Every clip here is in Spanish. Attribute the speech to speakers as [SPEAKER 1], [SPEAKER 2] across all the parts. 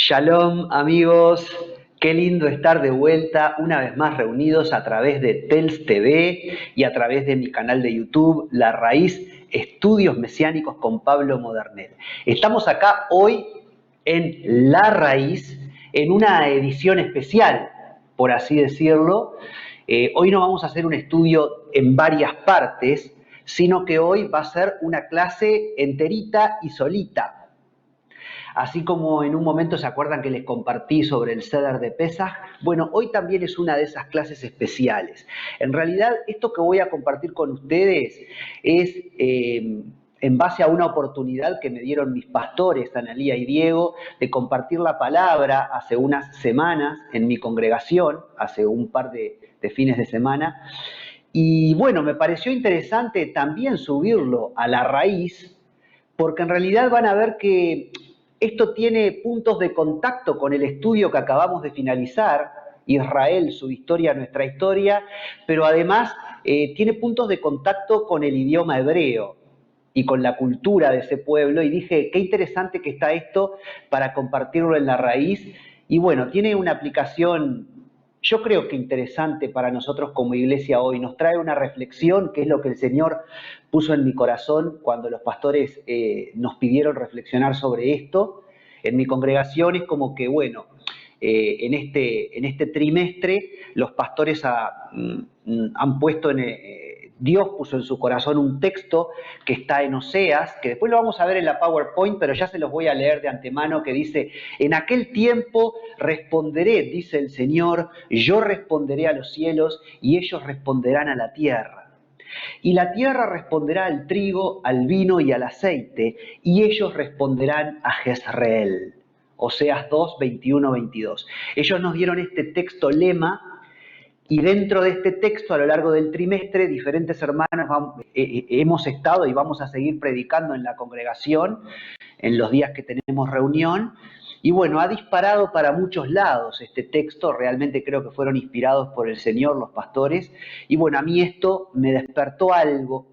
[SPEAKER 1] Shalom amigos, qué lindo estar de vuelta una vez más reunidos a través de TELS TV y a través de mi canal de YouTube, La Raíz, Estudios Mesiánicos con Pablo Modernel. Estamos acá hoy en La Raíz, en una edición especial, por así decirlo. Hoy no vamos a hacer un estudio en varias partes, sino que hoy va a ser una clase enterita y solita. Así como en un momento se acuerdan que les compartí sobre el Seder de Pesaj, bueno, hoy también es una de esas clases especiales. En realidad, esto que voy a compartir con ustedes es en base a una oportunidad que me dieron mis pastores, Analía y Diego, de compartir la palabra hace unas semanas en mi congregación, hace un par de fines de semana. Y bueno, me pareció interesante también subirlo a La Raíz, porque en realidad van a ver que esto tiene puntos de contacto con el estudio que acabamos de finalizar, Israel, su historia, nuestra historia, pero además tiene puntos de contacto con el idioma hebreo y con la cultura de ese pueblo, y dije, qué interesante que está esto para compartirlo en La Raíz, y bueno, tiene una aplicación, yo creo que interesante para nosotros como iglesia hoy, nos trae una reflexión, que es lo que el Señor puso en mi corazón cuando los pastores nos pidieron reflexionar sobre esto. En mi congregación es como que, bueno, en este trimestre los pastores han puesto Dios puso en su corazón un texto que está en Oseas, que después lo vamos a ver en la PowerPoint, pero ya se los voy a leer de antemano, que dice: en aquel tiempo responderé, dice el Señor, yo responderé a los cielos y ellos responderán a la tierra. Y la tierra responderá al trigo, al vino y al aceite, y ellos responderán a Jezreel. Oseas 2, 21, 22. Ellos nos dieron este texto lema, y dentro de este texto, a lo largo del trimestre, diferentes hermanos hemos estado y vamos a seguir predicando en la congregación, en los días que tenemos reunión. Y bueno, ha disparado para muchos lados este texto, realmente creo que fueron inspirados por el Señor, los pastores. Y bueno, a mí esto me despertó algo,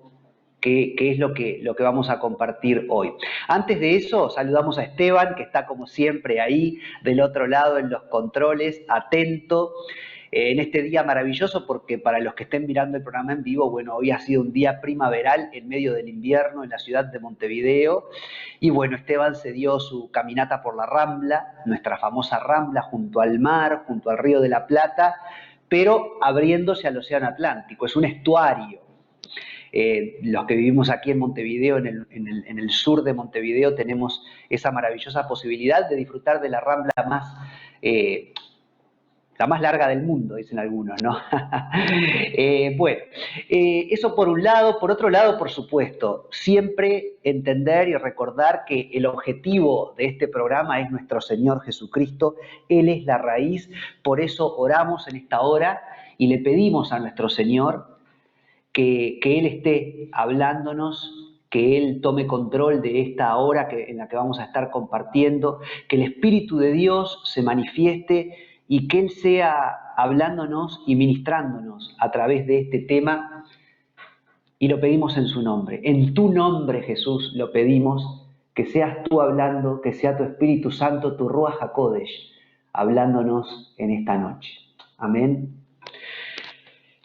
[SPEAKER 1] que es lo que vamos a compartir hoy. Antes de eso, saludamos a Esteban, que está como siempre ahí, del otro lado en los controles, atento. En este día maravilloso, porque para los que estén mirando el programa en vivo, bueno, hoy ha sido un día primaveral en medio del invierno en la ciudad de Montevideo, y bueno, Esteban se dio su caminata por la Rambla, nuestra famosa Rambla, junto al mar, junto al Río de la Plata, pero abriéndose al Océano Atlántico, es un estuario. Los que vivimos aquí en Montevideo, en el sur de Montevideo, tenemos esa maravillosa posibilidad de disfrutar de la Rambla la más larga del mundo, dicen algunos, ¿no? Bueno, eso por un lado. Por otro lado, por supuesto, siempre entender y recordar que el objetivo de este programa es nuestro Señor Jesucristo. Él es la raíz, por eso oramos en esta hora y le pedimos a nuestro Señor que Él esté hablándonos, que Él tome control de esta hora en la que vamos a estar compartiendo, que el Espíritu de Dios se manifieste y que Él sea hablándonos y ministrándonos a través de este tema, y lo pedimos en su nombre. En tu nombre, Jesús, lo pedimos, que seas tú hablando, que sea tu Espíritu Santo, tu Ruach HaKodesh, hablándonos en esta noche. Amén.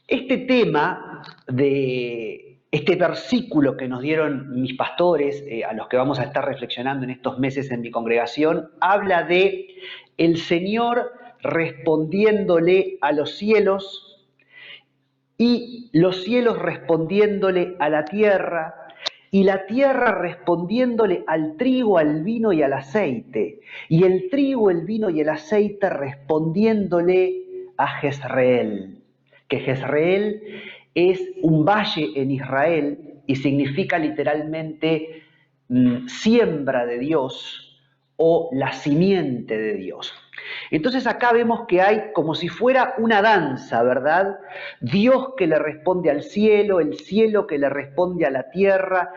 [SPEAKER 1] Este tema de este versículo que nos dieron mis pastores, a los que vamos a estar reflexionando en estos meses en mi congregación, habla de el Señor respondiéndole a los cielos y los cielos respondiéndole a la tierra y la tierra respondiéndole al trigo, al vino y al aceite, y el trigo, el vino y el aceite respondiéndole a Jezreel. Que Jezreel es un valle en Israel y significa literalmente siembra de Dios o la simiente de Dios. Entonces acá vemos que hay como si fuera una danza, ¿verdad? Dios que le responde al cielo, el cielo que le responde a la tierra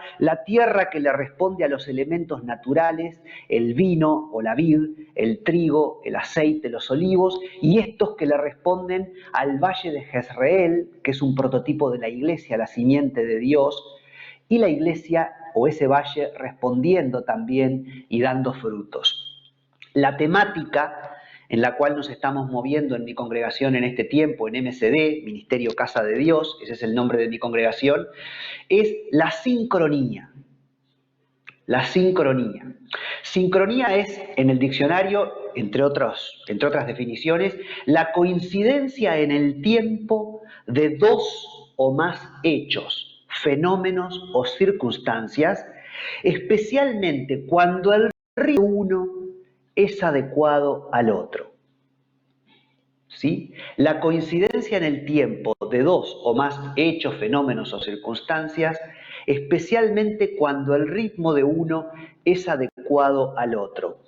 [SPEAKER 1] que le responde a los elementos naturales, el vino o la vid, el trigo, el aceite, los olivos, y estos que le responden al valle de Jezreel, que es un prototipo de la iglesia, la simiente de Dios, y la iglesia o ese valle respondiendo también y dando frutos. La temática en la cual nos estamos moviendo en mi congregación en este tiempo, en MCD, Ministerio Casa de Dios, ese es el nombre de mi congregación, es la sincronía. La sincronía. Sincronía es, en el diccionario, entre otras definiciones, la coincidencia en el tiempo de dos o más hechos, fenómenos o circunstancias, especialmente cuando el ritmo de uno es adecuado al otro. ¿Sí? La coincidencia en el tiempo de dos o más hechos, fenómenos o circunstancias, especialmente cuando el ritmo de uno es adecuado al otro.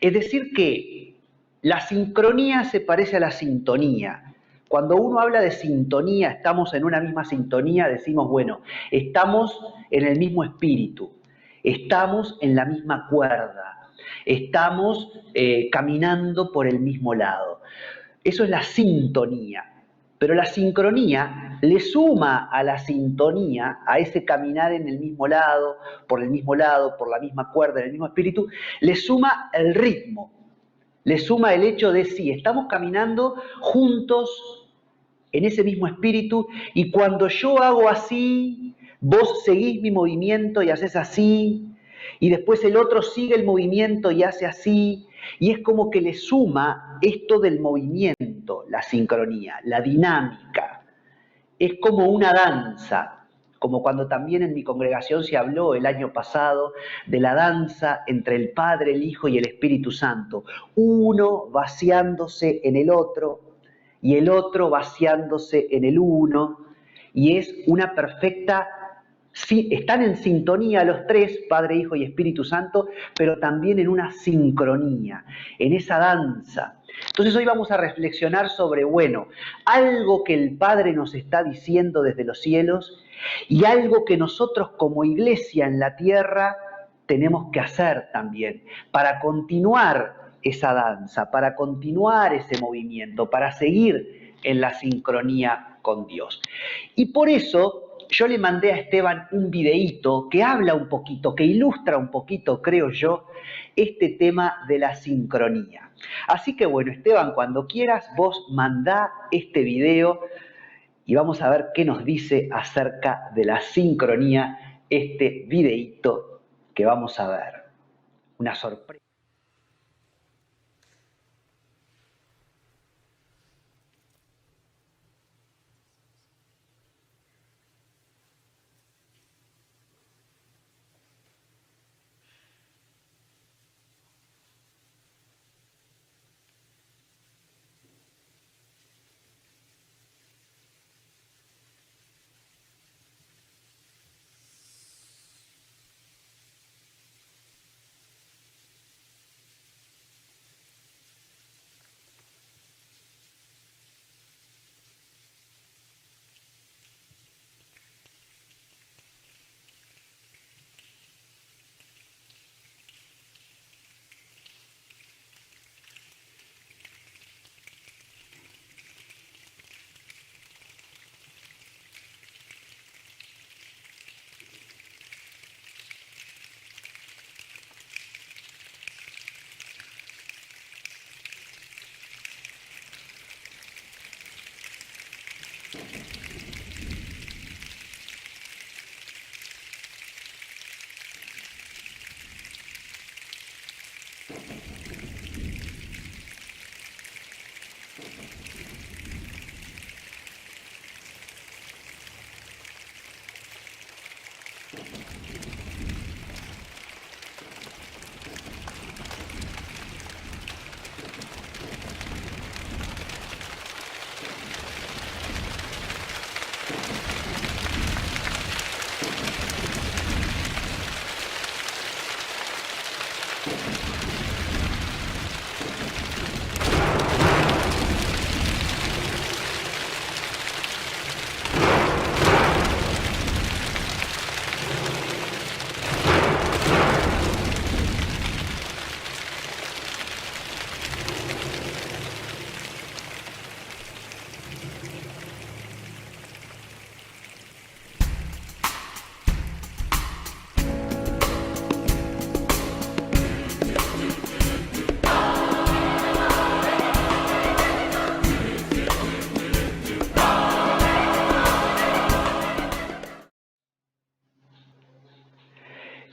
[SPEAKER 1] Es decir que la sincronía se parece a la sintonía. Cuando uno habla de sintonía, estamos en una misma sintonía, decimos, bueno, estamos en el mismo espíritu, estamos en la misma cuerda, estamos caminando por el mismo lado. Eso es la sintonía. Pero la sincronía le suma a la sintonía, a ese caminar en el mismo lado, por la misma cuerda, en el mismo espíritu, le suma el ritmo, le suma el hecho de sí, estamos caminando juntos en ese mismo espíritu y cuando yo hago así, vos seguís mi movimiento y haces así, y después el otro sigue el movimiento y hace así, y es como que le suma esto del movimiento, la sincronía, la dinámica. Es como una danza, como cuando también en mi congregación se habló el año pasado de la danza entre el Padre, el Hijo y el Espíritu Santo. Uno vaciándose en el otro y el otro vaciándose en el uno, y es una perfecta. Sí, están en sintonía los tres, Padre, Hijo y Espíritu Santo, pero también en una sincronía, en esa danza. Entonces hoy vamos a reflexionar sobre, bueno, algo que el Padre nos está diciendo desde los cielos y algo que nosotros como iglesia en la tierra tenemos que hacer también para continuar esa danza, para continuar ese movimiento, para seguir en la sincronía con Dios. Y por eso yo le mandé a Esteban un videíto que habla un poquito, que ilustra un poquito, creo yo, este tema de la sincronía. Así que bueno, Esteban, cuando quieras, vos mandá este video y vamos a ver qué nos dice acerca de la sincronía este videíto que vamos a ver. Una sorpresa.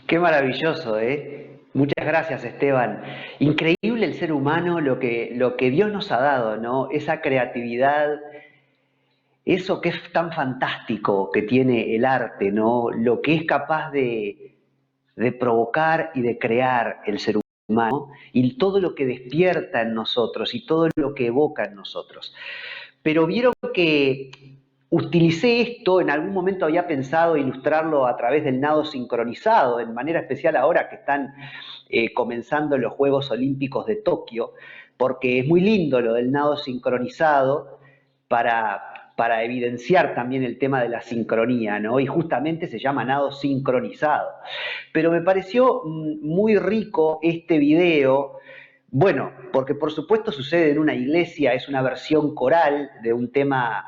[SPEAKER 1] Qué maravilloso, ¿eh? Muchas gracias, Esteban. Increíble el ser humano, lo que Dios nos ha dado, ¿no? Esa creatividad, eso que es tan fantástico que tiene el arte, ¿no? Lo que es capaz de provocar y de crear el ser humano y todo lo que despierta en nosotros y todo lo que evoca en nosotros. Pero vieron que utilicé esto, en algún momento había pensado ilustrarlo a través del nado sincronizado, en manera especial ahora que están comenzando los Juegos Olímpicos de Tokio, porque es muy lindo lo del nado sincronizado para evidenciar también el tema de la sincronía, ¿no? Y justamente se llama nado sincronizado. Pero me pareció muy rico este video. Bueno, porque por supuesto sucede en una iglesia, es una versión coral de un tema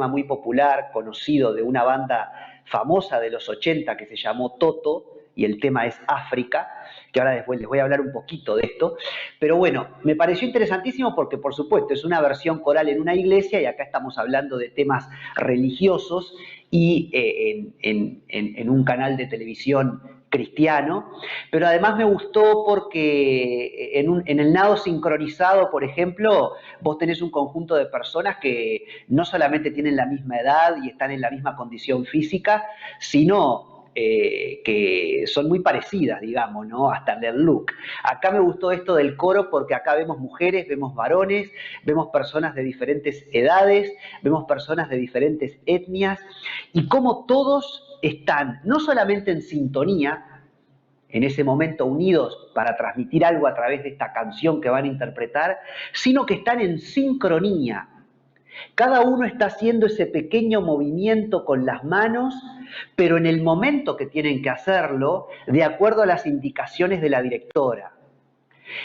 [SPEAKER 1] muy popular, conocido de una banda famosa de los 80 que se llamó Toto, y el tema es África, que ahora después les voy a hablar un poquito de esto. Pero bueno, me pareció interesantísimo porque por supuesto es una versión coral en una iglesia y acá estamos hablando de temas religiosos y en un canal de televisión cristiano, pero además me gustó porque en el nado sincronizado, por ejemplo, vos tenés un conjunto de personas que no solamente tienen la misma edad y están en la misma condición física, sino que son muy parecidas, digamos, ¿no? Hasta en el look. Acá me gustó esto del coro porque acá vemos mujeres, vemos varones, vemos personas de diferentes edades, vemos personas de diferentes etnias y cómo todos están no solamente en sintonía, en ese momento unidos para transmitir algo a través de esta canción que van a interpretar, sino que están en sincronía. Cada uno está haciendo ese pequeño movimiento con las manos, pero en el momento que tienen que hacerlo, de acuerdo a las indicaciones de la directora.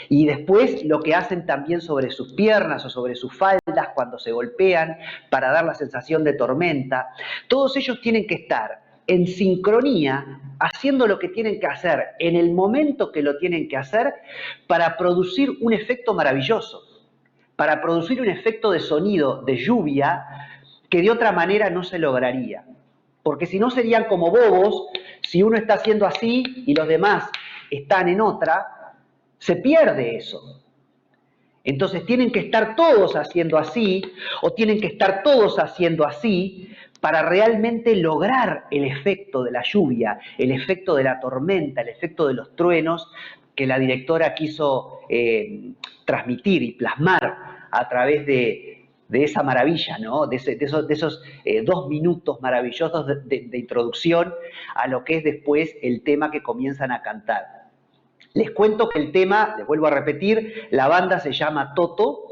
[SPEAKER 1] Y después lo que hacen también sobre sus piernas o sobre sus faldas cuando se golpean para dar la sensación de tormenta. Todos ellos tienen que estar en sincronía, haciendo lo que tienen que hacer en el momento que lo tienen que hacer para producir un efecto maravilloso, para producir un efecto de sonido, de lluvia, que de otra manera no se lograría. Porque si no serían como bobos, si uno está haciendo así y los demás están en otra, se pierde eso. Entonces tienen que estar todos haciendo así o tienen que estar todos haciendo así para realmente lograr el efecto de la lluvia, el efecto de la tormenta, el efecto de los truenos que la directora quiso transmitir y plasmar a través de esa maravilla, ¿no? de esos 2 minutos maravillosos de introducción a lo que es después el tema que comienzan a cantar. Les cuento que el tema, les vuelvo a repetir, la banda se llama Toto,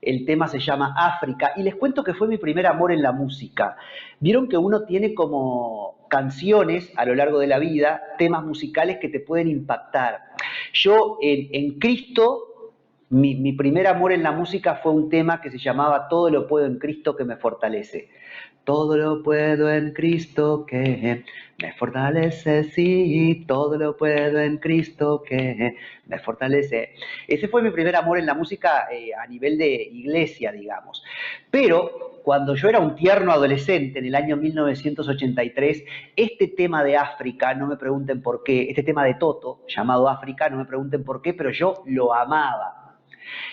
[SPEAKER 1] el tema se llama África, y les cuento que fue mi primer amor en la música. Vieron que uno tiene como canciones a lo largo de la vida, temas musicales que te pueden impactar. Yo en Cristo, mi primer amor en la música fue un tema que se llamaba Todo lo puedo en Cristo que me fortalece. Todo lo puedo en Cristo que me fortalece, sí, todo lo puedo en Cristo que me fortalece. Ese fue mi primer amor en la música a nivel de iglesia, digamos. Pero cuando yo era un tierno adolescente, en el año 1983, este tema de África, no me pregunten por qué, este tema de Toto, llamado África, no me pregunten por qué, pero yo lo amaba.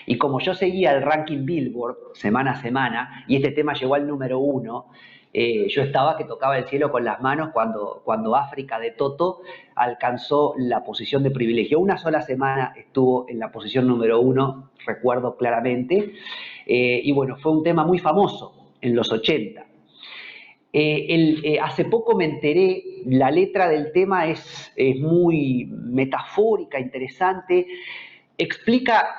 [SPEAKER 1] Y como yo seguía el ranking Billboard semana a semana, y este tema llegó al número 1, yo estaba que tocaba el cielo con las manos cuando África de Toto alcanzó la posición de privilegio. Una sola semana estuvo en la posición número 1, recuerdo claramente, y bueno, fue un tema muy famoso en los 80. Hace poco me enteré, la letra del tema es muy metafórica, interesante, explica,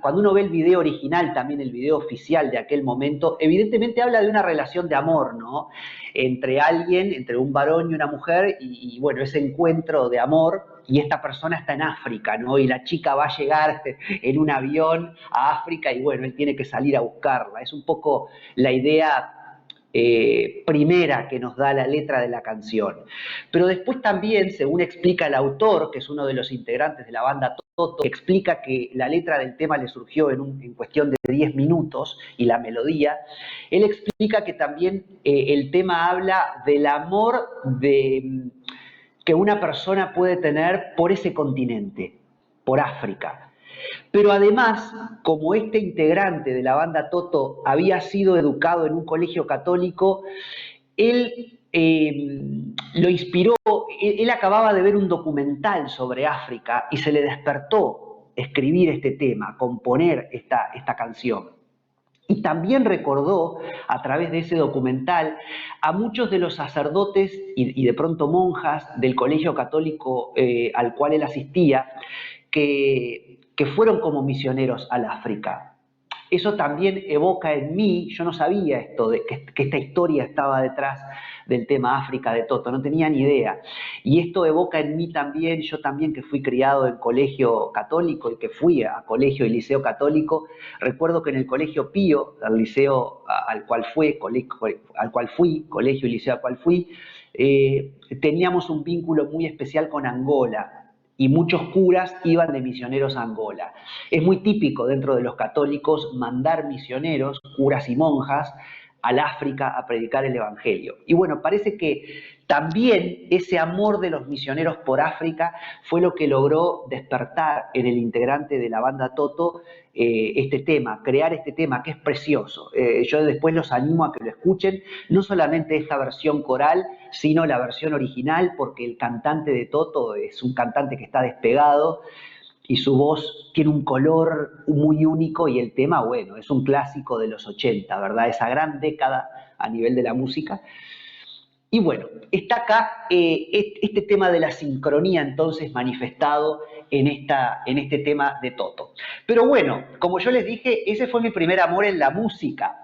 [SPEAKER 1] cuando uno ve el video original, también el video oficial de aquel momento, evidentemente habla de una relación de amor, ¿no? Entre alguien, entre un varón y una mujer, y bueno, ese encuentro de amor, y esta persona está en África, ¿no? Y la chica va a llegar en un avión a África y bueno, él tiene que salir a buscarla. Es un poco la idea primera que nos da la letra de la canción. Pero después también, según explica el autor, que es uno de los integrantes de la banda Toto, explica que la letra del tema le surgió en cuestión de 10 minutos y la melodía, él explica que también el tema habla del amor que una persona puede tener por ese continente, por África. Pero además, como este integrante de la banda Toto había sido educado en un colegio católico, él lo inspiró, él acababa de ver un documental sobre África y se le despertó escribir este tema, componer esta canción. Y también recordó, a través de ese documental, a muchos de los sacerdotes y de pronto monjas del colegio católico al cual él asistía, que fueron como misioneros al África. Eso también evoca en mí, yo no sabía esto, de que esta historia estaba detrás del tema África de Toto, no tenía ni idea. Y esto evoca en mí también, yo también que fui criado en colegio católico y que fui a colegio y liceo católico, recuerdo que en el colegio Pío, el liceo al cual fui, colegio y liceo al cual fui, teníamos un vínculo muy especial con Angola, y muchos curas iban de misioneros a Angola. Es muy típico dentro de los católicos mandar misioneros, curas y monjas, al África a predicar el Evangelio. Y bueno, parece que también ese amor de los misioneros por África fue lo que logró despertar en el integrante de la banda Toto este tema, crear este tema que es precioso. Yo después los animo a que lo escuchen, no solamente esta versión coral, sino la versión original, porque el cantante de Toto es un cantante que está despegado y su voz tiene un color muy único y el tema, bueno, es un clásico de los 80, ¿verdad? Esa gran década a nivel de la música. Y bueno, está acá este tema de la sincronía entonces manifestado en este tema de Toto. Pero bueno, como yo les dije, ese fue mi primer amor en la música.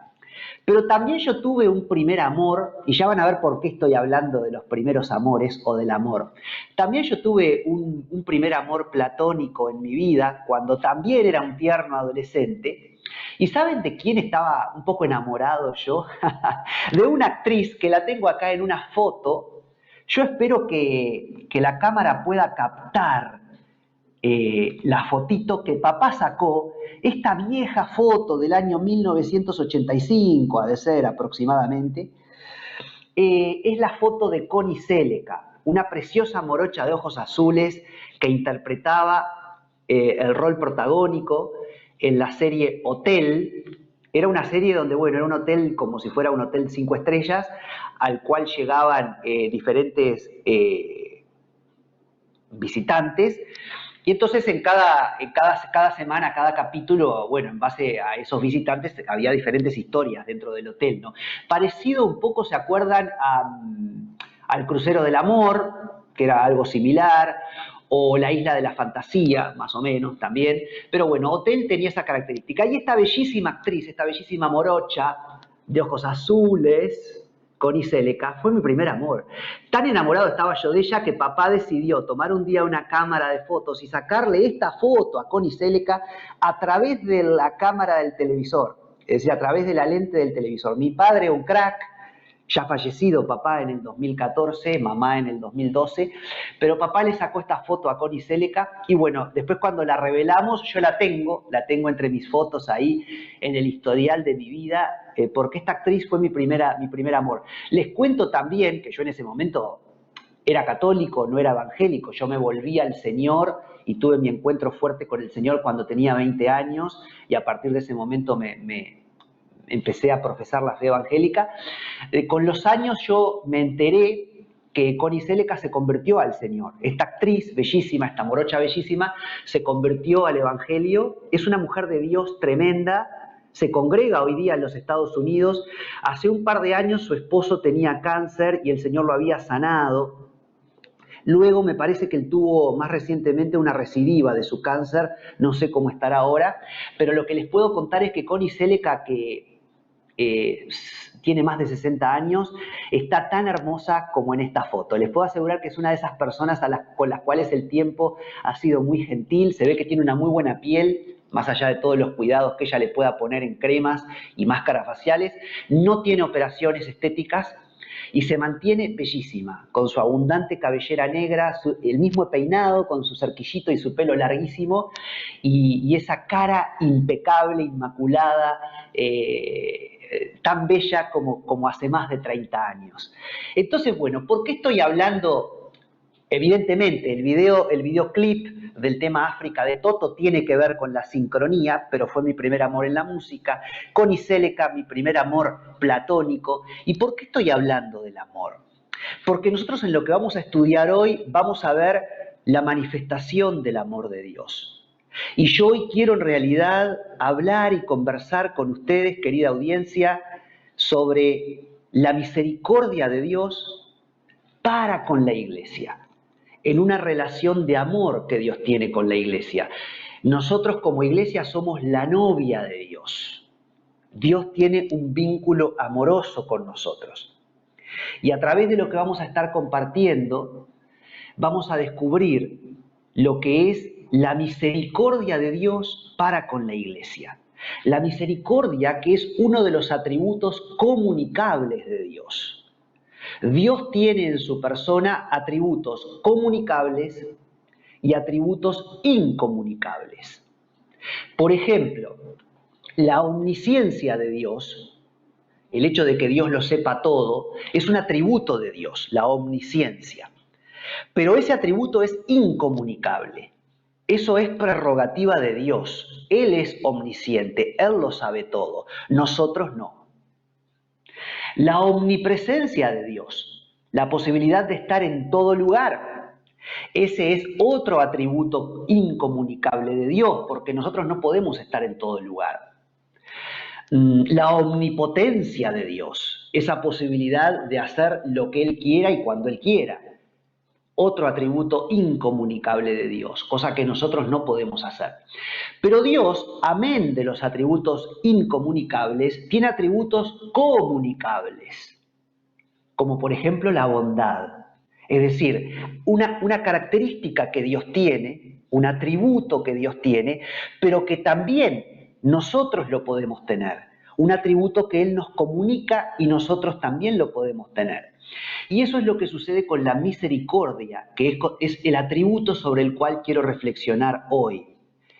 [SPEAKER 1] Pero también yo tuve un primer amor, y ya van a ver por qué estoy hablando de los primeros amores o del amor. También yo tuve un primer amor platónico en mi vida, cuando también era un tierno adolescente. ¿Y saben de quién estaba un poco enamorado yo? De una actriz que la tengo acá en una foto. Yo espero que la cámara pueda captar la fotito que papá sacó, esta vieja foto del año 1985, ha de ser aproximadamente, es la foto de Connie Seleca, una preciosa morocha de ojos azules que interpretaba el rol protagónico en la serie Hotel. Era una serie donde, bueno, era un hotel como si fuera un hotel 5 estrellas, al cual llegaban diferentes visitantes. Y entonces cada semana, cada capítulo, bueno, en base a esos visitantes había diferentes historias dentro del hotel, ¿no? Parecido un poco, ¿se acuerdan? Al Crucero del Amor, que era algo similar, o la Isla de la Fantasía, más o menos, también. Pero bueno, Hotel tenía esa característica. Y esta bellísima actriz, esta bellísima morocha, de ojos azules, Connie Seleca, fue mi primer amor. Tan enamorado estaba yo de ella que papá decidió tomar un día una cámara de fotos y sacarle esta foto a Connie Seleca a través de la cámara del televisor, es decir, a través de la lente del televisor. Mi padre, un crack, ya fallecido papá en el 2014, mamá en el 2012, pero papá le sacó esta foto a Connie Seleca y bueno, después cuando la revelamos, yo la tengo entre mis fotos ahí en el historial de mi vida, porque esta actriz fue mi primer amor. Les cuento también que yo en ese momento era católico, no era evangélico, yo me volví al Señor y tuve mi encuentro fuerte con el Señor cuando tenía 20 años y a partir de ese momento empecé a profesar la fe evangélica. Con los años yo me enteré que Connie Seleca se convirtió al Señor. Esta actriz bellísima, esta morocha bellísima, se convirtió al Evangelio. Es una mujer de Dios tremenda. Se congrega hoy día en los Estados Unidos. Hace un par de años su esposo tenía cáncer y el Señor lo había sanado. Luego me parece que él tuvo más recientemente una recidiva de su cáncer, no sé cómo estará ahora, pero lo que les puedo contar es que Connie Seleca, que tiene más de 60 años, está tan hermosa como en esta foto. Les puedo asegurar que es una de esas personas con las cuales el tiempo ha sido muy gentil, se ve que tiene una muy buena piel, más allá de todos los cuidados que ella le pueda poner en cremas y máscaras faciales, no tiene operaciones estéticas, y se mantiene bellísima, con su abundante cabellera negra, el mismo peinado, con su cerquillito y su pelo larguísimo, y esa cara impecable, inmaculada, tan bella como hace más de 30 años. Entonces, bueno, ¿por qué estoy hablando Evidentemente, el videoclip del tema África de Toto tiene que ver con la sincronía, pero fue mi primer amor en la música. Connie Sellecca, mi primer amor platónico. ¿Y por qué estoy hablando del amor? Porque nosotros en lo que vamos a estudiar hoy vamos a ver la manifestación del amor de Dios. Y yo hoy quiero en realidad hablar y conversar con ustedes, querida audiencia, sobre la misericordia de Dios para con la iglesia, en una relación de amor que Dios tiene con la iglesia. Nosotros como iglesia somos la novia de Dios. Dios tiene un vínculo amoroso con nosotros. Y a través de lo que vamos a estar compartiendo, vamos a descubrir lo que es la misericordia de Dios para con la iglesia. La misericordia, que es uno de los atributos comunicables de Dios. Dios tiene en su persona atributos comunicables y atributos incomunicables. Por ejemplo, la omnisciencia de Dios, el hecho de que Dios lo sepa todo, es un atributo de Dios, la omnisciencia. Pero ese atributo es incomunicable. Eso es prerrogativa de Dios. Él es omnisciente, Él lo sabe todo, nosotros no. La omnipresencia de Dios, la posibilidad de estar en todo lugar. Ese es otro atributo incomunicable de Dios, porque nosotros no podemos estar en todo lugar. La omnipotencia de Dios, esa posibilidad de hacer lo que Él quiera y cuando Él quiera. Otro atributo incomunicable de Dios, cosa que nosotros no podemos hacer. Pero Dios, amén de los atributos incomunicables, tiene atributos comunicables, como por ejemplo la bondad. Es decir, una característica que Dios tiene, un atributo que Dios tiene, pero que también nosotros lo podemos tener. Un atributo que Él nos comunica y nosotros también lo podemos tener. Y eso es lo que sucede con la misericordia, que es el atributo sobre el cual quiero reflexionar hoy,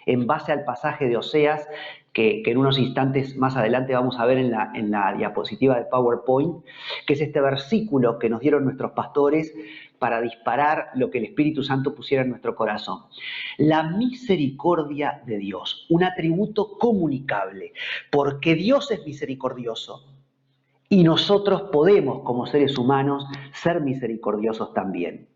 [SPEAKER 1] en base al pasaje de Oseas, que en unos instantes más adelante vamos a ver en la diapositiva de PowerPoint, que es este versículo que nos dieron nuestros pastores para disparar lo que el Espíritu Santo pusiera en nuestro corazón. La misericordia de Dios, un atributo comunicable, porque Dios es misericordioso. Y nosotros podemos, como seres humanos, ser misericordiosos también.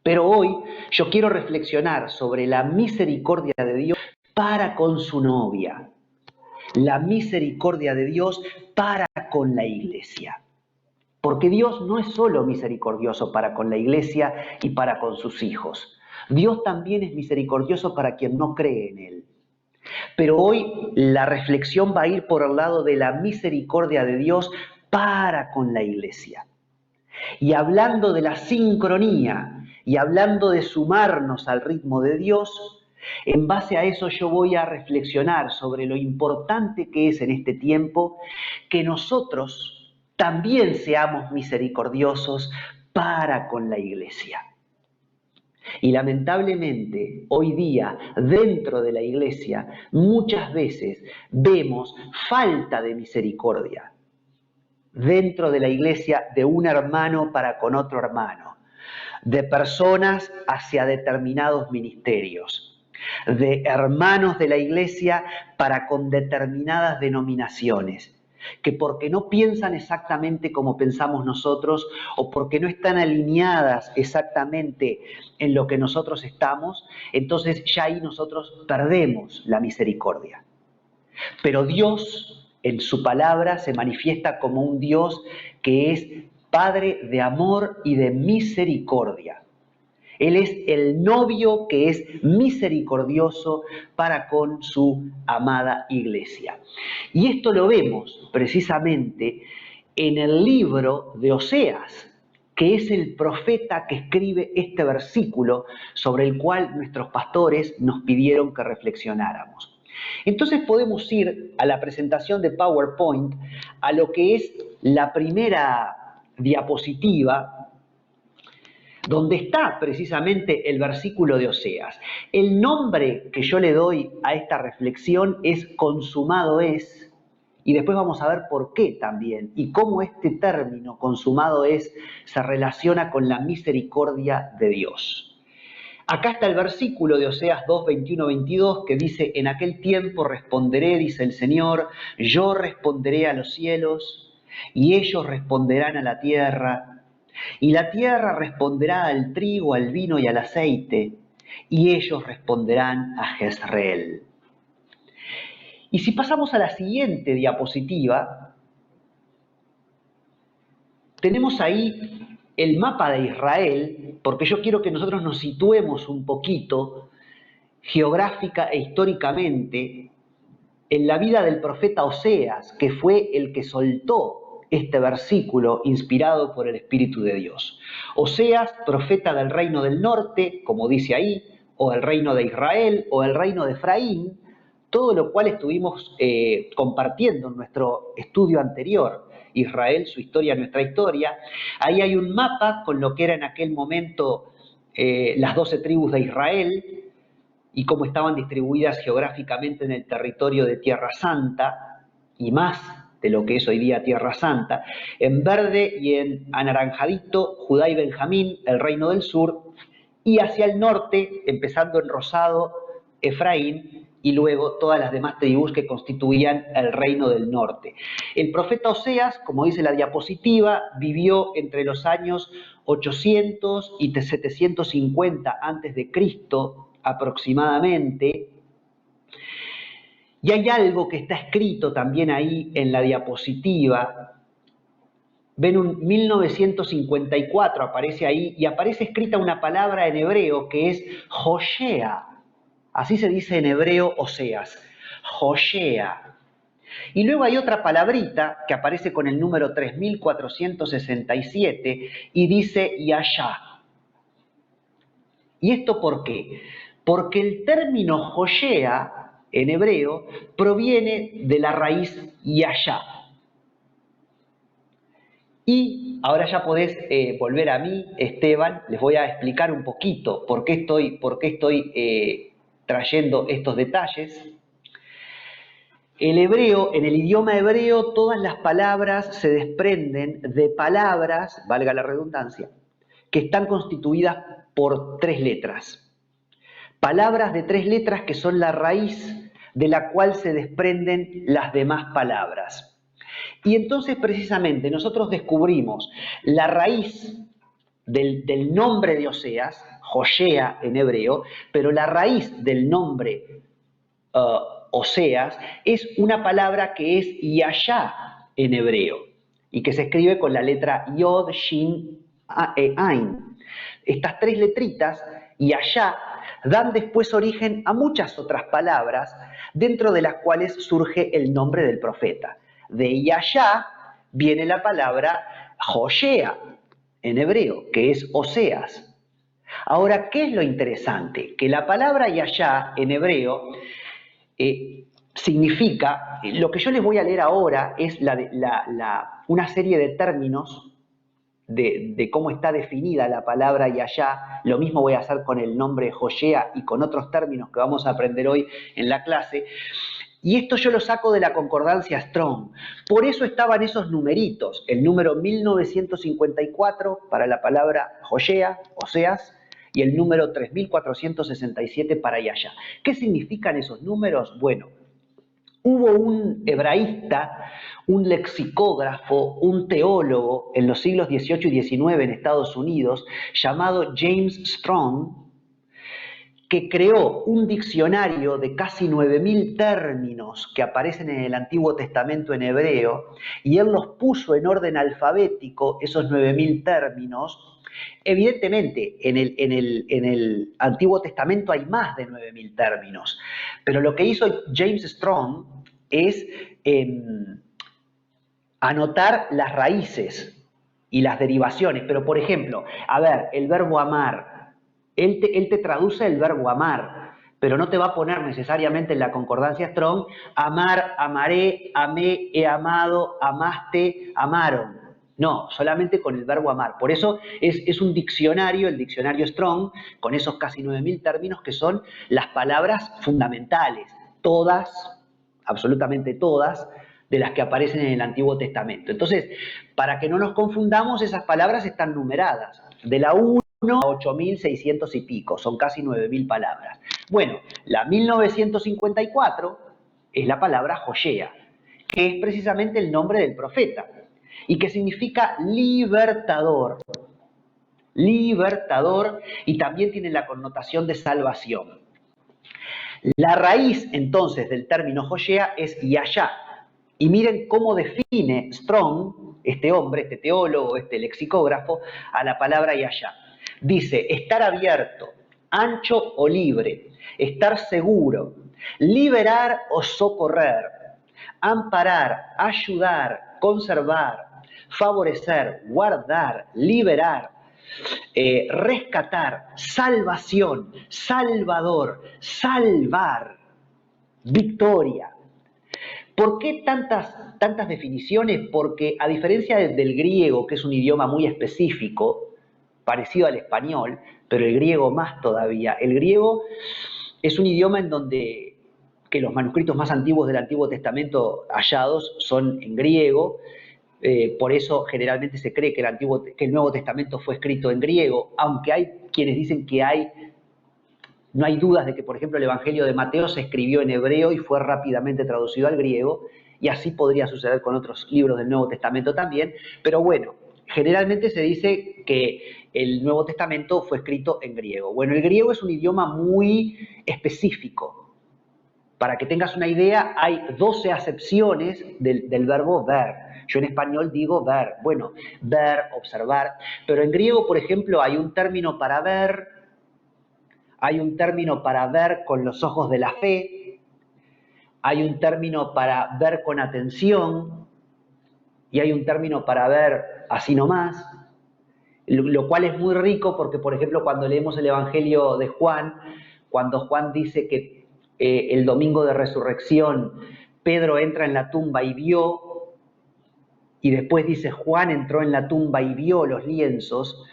[SPEAKER 1] Pero hoy yo quiero reflexionar sobre la misericordia de Dios para con su novia. La misericordia de Dios para con la iglesia. Porque Dios no es solo misericordioso para con la iglesia y para con sus hijos. Dios también es misericordioso para quien no cree en Él. Pero hoy la reflexión va a ir por el lado de la misericordia de Dios para con la iglesia. Y hablando de la sincronía y hablando de sumarnos al ritmo de Dios, en base a eso yo voy a reflexionar sobre lo importante que es en este tiempo que nosotros también seamos misericordiosos para con la iglesia. Y lamentablemente, hoy día, dentro de la iglesia, muchas veces vemos falta de misericordia. Dentro de la iglesia, de un hermano para con otro hermano. De personas hacia determinados ministerios. De hermanos de la iglesia para con determinadas denominaciones. Que porque no piensan exactamente como pensamos nosotros o porque no están alineadas exactamente en lo que nosotros estamos, entonces ya ahí nosotros perdemos la misericordia. Pero Dios, en su palabra, se manifiesta como un Dios que es Padre de amor y de misericordia. Él es el novio que es misericordioso para con su amada iglesia. Y esto lo vemos precisamente en el libro de Oseas, que es el profeta que escribe este versículo sobre el cual nuestros pastores nos pidieron que reflexionáramos. Entonces podemos ir a la presentación de PowerPoint, a lo que es la primera diapositiva, donde está precisamente el versículo de Oseas. El nombre que yo le doy a esta reflexión es consumado es, Y después vamos a ver por qué también y cómo este término consumado es se relaciona con la misericordia de Dios. Acá está el versículo de Oseas 2, 21, 22 que dice, en aquel tiempo responderé, dice el Señor, yo responderé a los cielos y ellos responderán a la tierra y la tierra responderá al trigo, al vino y al aceite y ellos responderán a Jezreel. Y si pasamos a la siguiente diapositiva, tenemos ahí el mapa de Israel, porque yo quiero que nosotros nos situemos un poquito geográfica e históricamente en la vida del profeta Oseas, que fue el que soltó este versículo inspirado por el Espíritu de Dios. Oseas, profeta del reino del norte, como dice ahí, o el reino de Israel, o el reino de Efraín, todo lo cual estuvimos compartiendo en nuestro estudio anterior, Israel, su historia, nuestra historia. Ahí hay un mapa con lo que era en aquel momento las 12 tribus de Israel y cómo estaban distribuidas geográficamente en el territorio de Tierra Santa y más de lo que es hoy día Tierra Santa. En verde y en anaranjadito, Judá y Benjamín, el reino del sur, y hacia el norte, empezando en rosado, Efraín, y luego todas las demás tribus que constituían el reino del norte. El profeta Oseas, como dice la diapositiva, vivió entre los años 800 y 750 a.C. aproximadamente. Y hay algo que está escrito también ahí en la diapositiva. Ven un 1954, aparece ahí, y aparece escrita una palabra en hebreo que es Hoshea. Así se dice en hebreo Oseas, Hoshea. Y luego hay otra palabrita que aparece con el número 3467 y dice Yashá. ¿Y esto por qué? Porque el término Hoshea en hebreo proviene de la raíz Yashá. Y ahora ya podés volver a mí, Esteban, les voy a explicar un poquito por qué estoy trayendo estos detalles. El hebreo, en el idioma hebreo, todas las palabras se desprenden de palabras, valga la redundancia, que están constituidas por 3 letras. Palabras de 3 letras que son la raíz de la cual se desprenden las demás palabras. Y entonces precisamente nosotros descubrimos la raíz del nombre de Oseas, Hoshea en hebreo, pero la raíz del nombre Oseas es una palabra que es Yashá en hebreo y que se escribe con la letra Yod, Shin, Ain. Estas 3 letritas, Yashá, dan después origen a muchas otras palabras, dentro de las cuales surge el nombre del profeta. De Yashá viene la palabra Hoshea en hebreo, que es Oseas. Ahora, ¿qué es lo interesante? Que la palabra Yashá en hebreo significa, lo que yo les voy a leer ahora es una serie de términos de cómo está definida la palabra Yashá. Lo mismo voy a hacer con el nombre Hoshea y con otros términos que vamos a aprender hoy en la clase. Y esto yo lo saco de la concordancia Strong. Por eso estaban esos numeritos. El número 1954 para la palabra Hoshea, Oseas, y el número 3467 para Yashá. ¿Qué significan esos números? Bueno, hubo un hebraísta, un lexicógrafo, un teólogo en los siglos XVIII y XIX en Estados Unidos, llamado James Strong, que creó un diccionario de casi 9.000 términos que aparecen en el Antiguo Testamento en hebreo, y él los puso en orden alfabético, esos 9.000 términos. Evidentemente, en el Antiguo Testamento hay más de 9.000 términos, pero lo que hizo James Strong es anotar las raíces y las derivaciones. Pero, por ejemplo, a ver, el verbo amar, él te traduce el verbo amar, pero no te va a poner necesariamente en la concordancia Strong amar, amaré, amé, he amado, amaste, amaron. No, solamente con el verbo amar. Por eso es un diccionario, el diccionario Strong, con esos casi 9.000 términos que son las palabras fundamentales. Todas, absolutamente todas, de las que aparecen en el Antiguo Testamento. Entonces, para que no nos confundamos, esas palabras están numeradas, de la 1 a 8.600 y pico, son casi 9.000 palabras. Bueno, la 1954 es la palabra Joshea, que es precisamente el nombre del profeta, y que significa libertador. Libertador, y también tiene la connotación de salvación. La raíz, entonces, del término Joshea es Yashá. Y miren cómo define Strong, este hombre, este teólogo, este lexicógrafo, a la palabra Yashá. Dice, estar abierto, ancho o libre, estar seguro, liberar o socorrer, amparar, ayudar, conservar, favorecer, guardar, liberar, rescatar, salvación, salvador, salvar, victoria. ¿Por qué tantas definiciones? Porque a diferencia del griego, que es un idioma muy específico, parecido al español, pero el griego más todavía, el griego es un idioma en donde que los manuscritos más antiguos del Antiguo Testamento hallados son en griego. Por eso generalmente se cree que el Nuevo Testamento fue escrito en griego, aunque hay quienes dicen que no hay dudas de que, por ejemplo, el Evangelio de Mateo se escribió en hebreo y fue rápidamente traducido al griego, y así podría suceder con otros libros del Nuevo Testamento también, pero bueno, generalmente se dice que el Nuevo Testamento fue escrito en griego. Bueno, el griego es un idioma muy específico. Para que tengas una idea, hay 12 acepciones del verbo ver. Yo en español digo ver. Bueno, ver, observar. Pero en griego, por ejemplo, hay un término para ver, hay un término para ver con los ojos de la fe, hay un término para ver con atención y hay un término para ver así nomás. Lo cual es muy rico porque, por ejemplo, cuando leemos el Evangelio de Juan, cuando Juan dice que el domingo de resurrección Pedro entra en la tumba y vio, y después dice Juan entró en la tumba y vio los lienzos,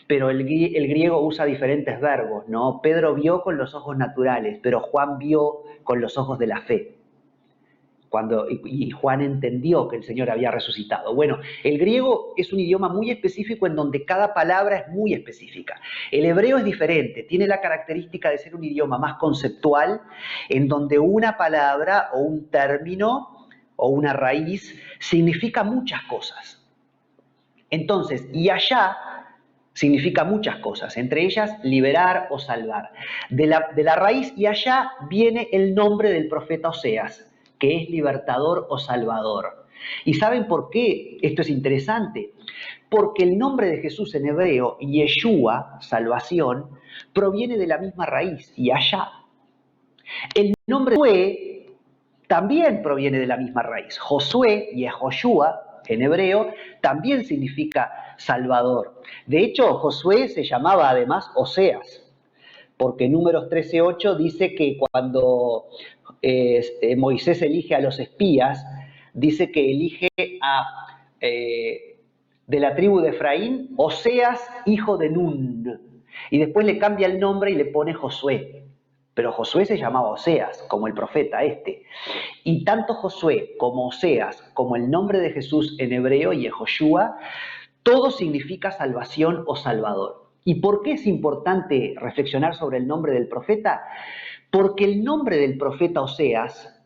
[SPEAKER 1] pero el griego usa diferentes verbos, ¿no? Pedro vio con los ojos naturales, pero Juan vio con los ojos de la fe. Y Juan entendió que el Señor había resucitado. Bueno, el griego es un idioma muy específico en donde cada palabra es muy específica. El hebreo es diferente, tiene la característica de ser un idioma más conceptual, en donde una palabra o un término o una raíz significa muchas cosas. Entonces, yashá significa muchas cosas, entre ellas liberar o salvar. De la raíz yashá viene el nombre del profeta Oseas, que es libertador o salvador. ¿Y saben por qué esto es interesante? Porque el nombre de Jesús en hebreo, Yeshua, salvación, proviene de la misma raíz, Yashá. El nombre Josué también proviene de la misma raíz. Josué, Yehoshua, en hebreo, también significa salvador. De hecho, Josué se llamaba además Oseas, porque Números 13:8 dice que cuando Moisés elige a los espías, dice que elige de la tribu de Efraín, Oseas, hijo de Nun. Y después le cambia el nombre y le pone Josué. Pero Josué se llamaba Oseas, como el profeta este. Y tanto Josué como Oseas, como el nombre de Jesús en hebreo, Yehoshua, todo significa salvación o salvador. ¿Y por qué es importante reflexionar sobre el nombre del profeta? Porque el nombre del profeta Oseas,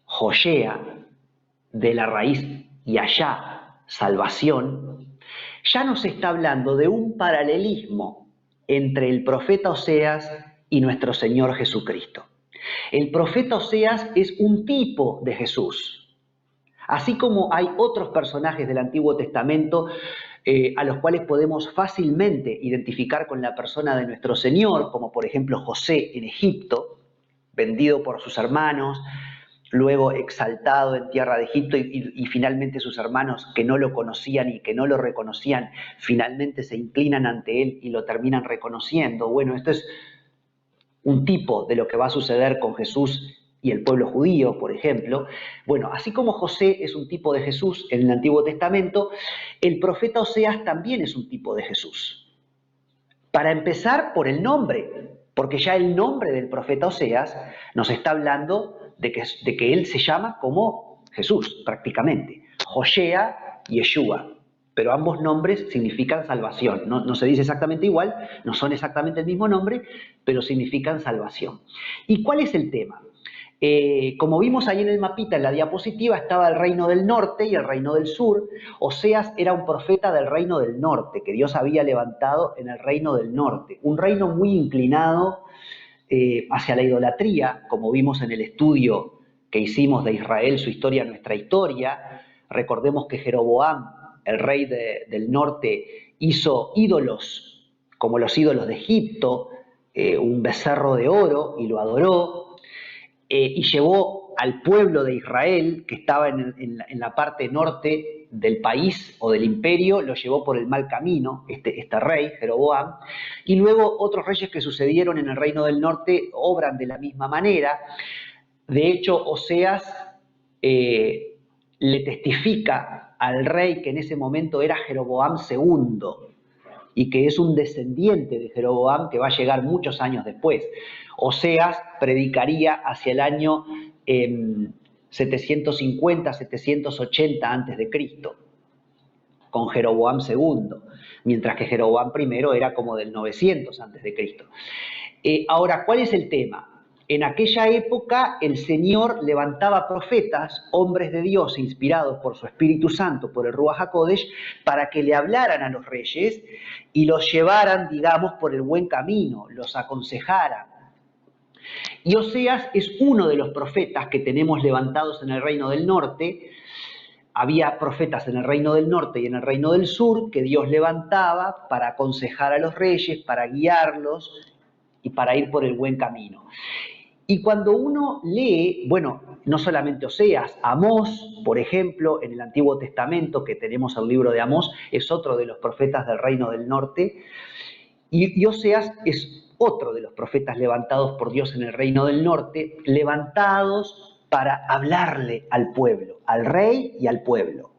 [SPEAKER 1] Joshea, de la raíz Yashá, salvación, ya nos está hablando de un paralelismo entre el profeta Oseas y nuestro Señor Jesucristo. El profeta Oseas es un tipo de Jesús. Así como hay otros personajes del Antiguo Testamento a los cuales podemos fácilmente identificar con la persona de nuestro Señor, como por ejemplo José en Egipto, vendido por sus hermanos, luego exaltado en tierra de Egipto y finalmente sus hermanos que no lo conocían y que no lo reconocían, finalmente se inclinan ante él y lo terminan reconociendo. Bueno, esto es un tipo de lo que va a suceder con Jesús y el pueblo judío, por ejemplo. Bueno, así como José es un tipo de Jesús en el Antiguo Testamento, el profeta Oseas también es un tipo de Jesús. Para empezar, por el nombre, porque ya el nombre del profeta Oseas nos está hablando de que él se llama como Jesús prácticamente, Joshea y Yeshua, pero ambos nombres significan salvación. No se dice exactamente igual, no son exactamente el mismo nombre, pero significan salvación. ¿Y cuál es el tema? Como vimos ahí en el mapita, en la diapositiva, estaba el reino del norte y el reino del sur. Oseas era un profeta del reino del norte, que Dios había levantado en el reino del norte, un reino muy inclinado hacia la idolatría, como vimos en el estudio que hicimos de Israel, su historia, nuestra historia. Recordemos que Jeroboam, el rey del norte, hizo ídolos, como los ídolos de Egipto, un becerro de oro, y lo adoró, y llevó al pueblo de Israel, que estaba en la parte norte del país o del imperio, lo llevó por el mal camino, este rey, Jeroboam, y luego otros reyes que sucedieron en el reino del norte obran de la misma manera. De hecho, Oseas le testifica al rey que en ese momento era Jeroboam II, y que es un descendiente de Jeroboam que va a llegar muchos años después. Oseas predicaría hacia el año 750, 780 a.C., con Jeroboam II, mientras que Jeroboam I era como del 900 a.C. Ahora, ¿cuál es el tema? En aquella época el Señor levantaba profetas, hombres de Dios inspirados por su Espíritu Santo, por el Ruach HaKodesh, para que le hablaran a los reyes y los llevaran, digamos, por el buen camino, los aconsejaran. Y Oseas es uno de los profetas que tenemos levantados en el reino del norte. Había profetas en el reino del norte y en el reino del sur que Dios levantaba para aconsejar a los reyes, para guiarlos y para ir por el buen camino. Y cuando uno lee, bueno, no solamente Oseas, Amós, por ejemplo, en el Antiguo Testamento, que tenemos el libro de Amós, es otro de los profetas del reino del norte, y Oseas es otro de los profetas levantados por Dios en el reino del norte, levantados para hablarle al pueblo, al rey y al pueblo.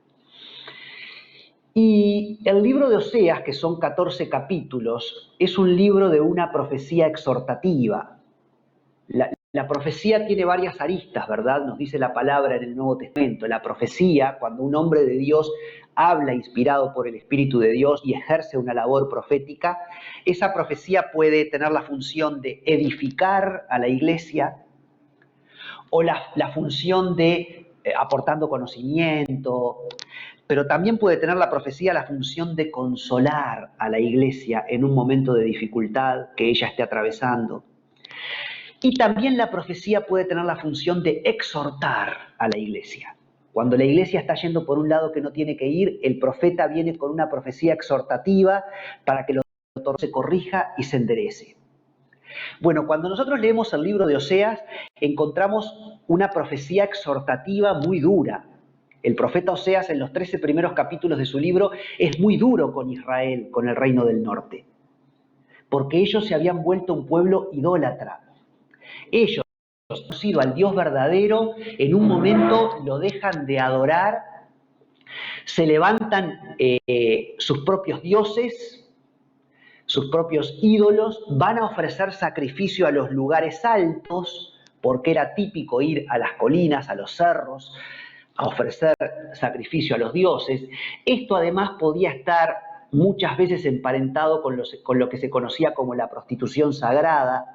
[SPEAKER 1] Y el libro de Oseas, que son 14 capítulos, es un libro de una profecía exhortativa. La profecía tiene varias aristas, ¿verdad? Nos dice la palabra en el Nuevo Testamento. La profecía, cuando un hombre de Dios habla inspirado por el Espíritu de Dios y ejerce una labor profética, esa profecía puede tener la función de edificar a la iglesia o la función de aportando conocimiento, pero también puede tener la profecía la función de consolar a la iglesia en un momento de dificultad que ella esté atravesando. Y también la profecía puede tener la función de exhortar a la iglesia. Cuando la iglesia está yendo por un lado que no tiene que ir, el profeta viene con una profecía exhortativa para que lo se corrija y se enderece. Bueno, cuando nosotros leemos el libro de Oseas, encontramos una profecía exhortativa muy dura. El profeta Oseas, en los 13 primeros capítulos de su libro, es muy duro con Israel, con el reino del norte, porque ellos se habían vuelto un pueblo idólatra. Ellos, conocido al Dios verdadero, en un momento lo dejan de adorar, se levantan sus propios dioses, sus propios ídolos, van a ofrecer sacrificio a los lugares altos, porque era típico ir a las colinas, a los cerros, a ofrecer sacrificio a los dioses. Esto además podía estar muchas veces emparentado con lo que se conocía como la prostitución sagrada.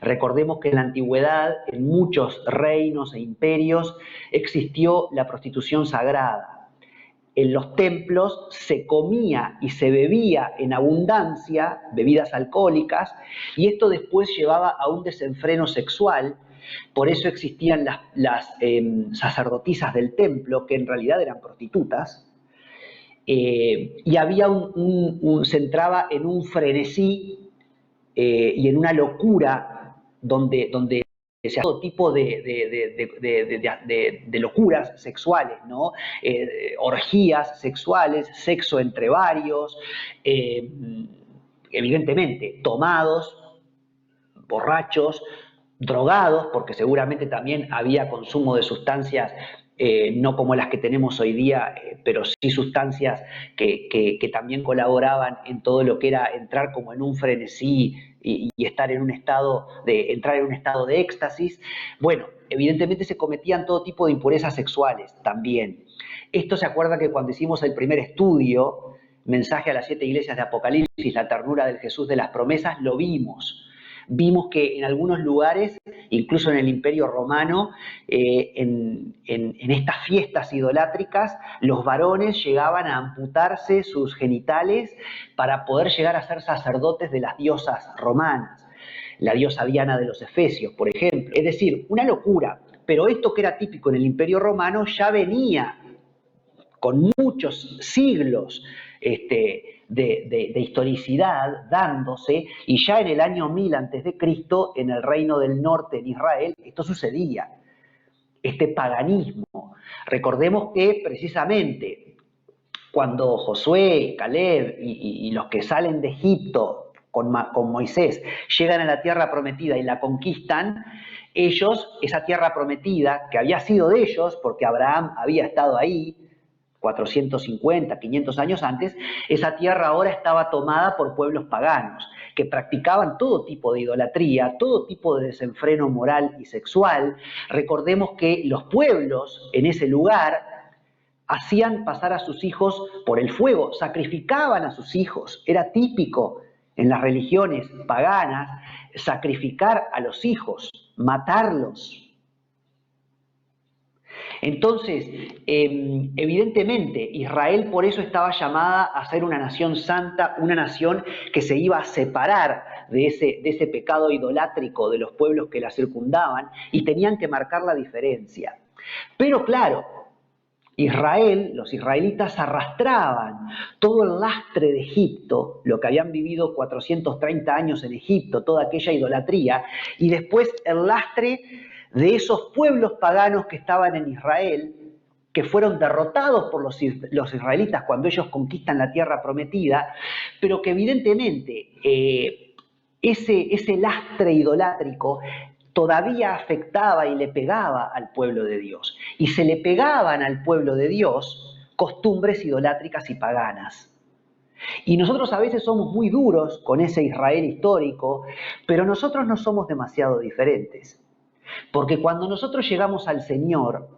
[SPEAKER 1] Recordemos que en la antigüedad, en muchos reinos e imperios, existió la prostitución sagrada. En los templos se comía y se bebía en abundancia bebidas alcohólicas, y esto después llevaba a un desenfreno sexual. Por eso existían las sacerdotisas del templo, que en realidad eran prostitutas, y había se entraba en un frenesí y en una locura donde se hace todo tipo de locuras sexuales, ¿no? Orgías sexuales, sexo entre varios, evidentemente tomados, borrachos, drogados, porque seguramente también había consumo de sustancias no como las que tenemos hoy día, pero sí sustancias que también colaboraban en todo lo que era entrar como en un frenesí y estar en un estado entrar en un estado de éxtasis. Bueno, evidentemente se cometían todo tipo de impurezas sexuales también. Esto se acuerda que cuando hicimos el primer estudio, Mensaje a las 7 iglesias de Apocalipsis, la ternura del Jesús de las promesas, lo vimos. Vimos que en algunos lugares, incluso en el Imperio Romano, en estas fiestas idolátricas, los varones llegaban a amputarse sus genitales para poder llegar a ser sacerdotes de las diosas romanas, la diosa Diana de los Efesios, por ejemplo. Es decir, una locura. Pero esto que era típico en el Imperio Romano ya venía con muchos siglos de historicidad dándose, y ya en el año 1000 a.C., en el reino del norte, en Israel, esto sucedía, este paganismo. Recordemos que precisamente cuando Josué, Caleb y los que salen de Egipto con Moisés llegan a la tierra prometida y la conquistan, ellos, esa tierra prometida, que había sido de ellos, porque Abraham había estado ahí, 450, 500 años antes, esa tierra ahora estaba tomada por pueblos paganos, que practicaban todo tipo de idolatría, todo tipo de desenfreno moral y sexual. Recordemos que los pueblos en ese lugar hacían pasar a sus hijos por el fuego, sacrificaban a sus hijos. Era típico en las religiones paganas sacrificar a los hijos, matarlos. Entonces, evidentemente, Israel por eso estaba llamada a ser una nación santa, una nación que se iba a separar de ese pecado idolátrico de los pueblos que la circundaban, y tenían que marcar la diferencia. Pero claro, los israelitas arrastraban todo el lastre de Egipto, lo que habían vivido 430 años en Egipto, toda aquella idolatría, y después el lastre de esos pueblos paganos que estaban en Israel, que fueron derrotados por los israelitas cuando ellos conquistan la tierra prometida, pero que evidentemente ese lastre idolátrico todavía afectaba y le pegaba al pueblo de Dios. Y se le pegaban al pueblo de Dios costumbres idolátricas y paganas. Y nosotros a veces somos muy duros con ese Israel histórico, pero nosotros no somos demasiado diferentes. Porque cuando nosotros llegamos al Señor,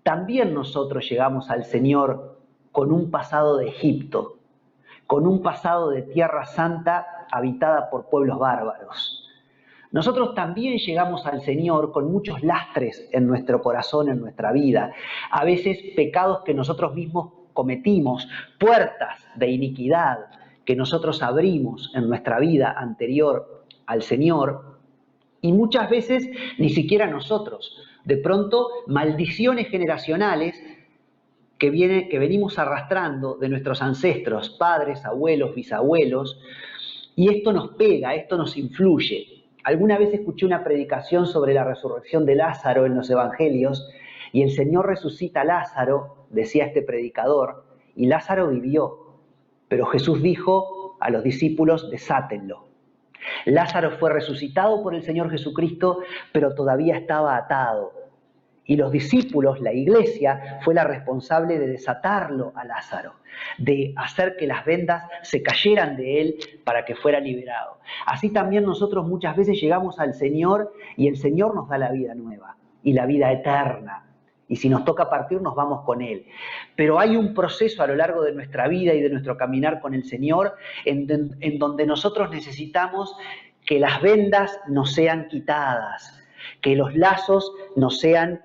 [SPEAKER 1] también nosotros llegamos al Señor con un pasado de Egipto, con un pasado de Tierra Santa habitada por pueblos bárbaros. Nosotros también llegamos al Señor con muchos lastres en nuestro corazón, en nuestra vida. A veces pecados que nosotros mismos cometimos, puertas de iniquidad que nosotros abrimos en nuestra vida anterior al Señor, y muchas veces ni siquiera nosotros. De pronto, maldiciones generacionales que venimos arrastrando de nuestros ancestros, padres, abuelos, bisabuelos, y esto nos pega, esto nos influye. Alguna vez escuché una predicación sobre la resurrección de Lázaro en los evangelios, y el Señor resucita a Lázaro, decía este predicador, y Lázaro vivió. Pero Jesús dijo a los discípulos: desátenlo. Lázaro fue resucitado por el Señor Jesucristo, pero todavía estaba atado. Y los discípulos, la iglesia, fue la responsable de desatarlo a Lázaro, de hacer que las vendas se cayeran de él para que fuera liberado. Así también nosotros muchas veces llegamos al Señor y el Señor nos da la vida nueva y la vida eterna. Y si nos toca partir, nos vamos con Él. Pero hay un proceso a lo largo de nuestra vida y de nuestro caminar con el Señor en donde nosotros necesitamos que las vendas nos sean quitadas, que los lazos nos sean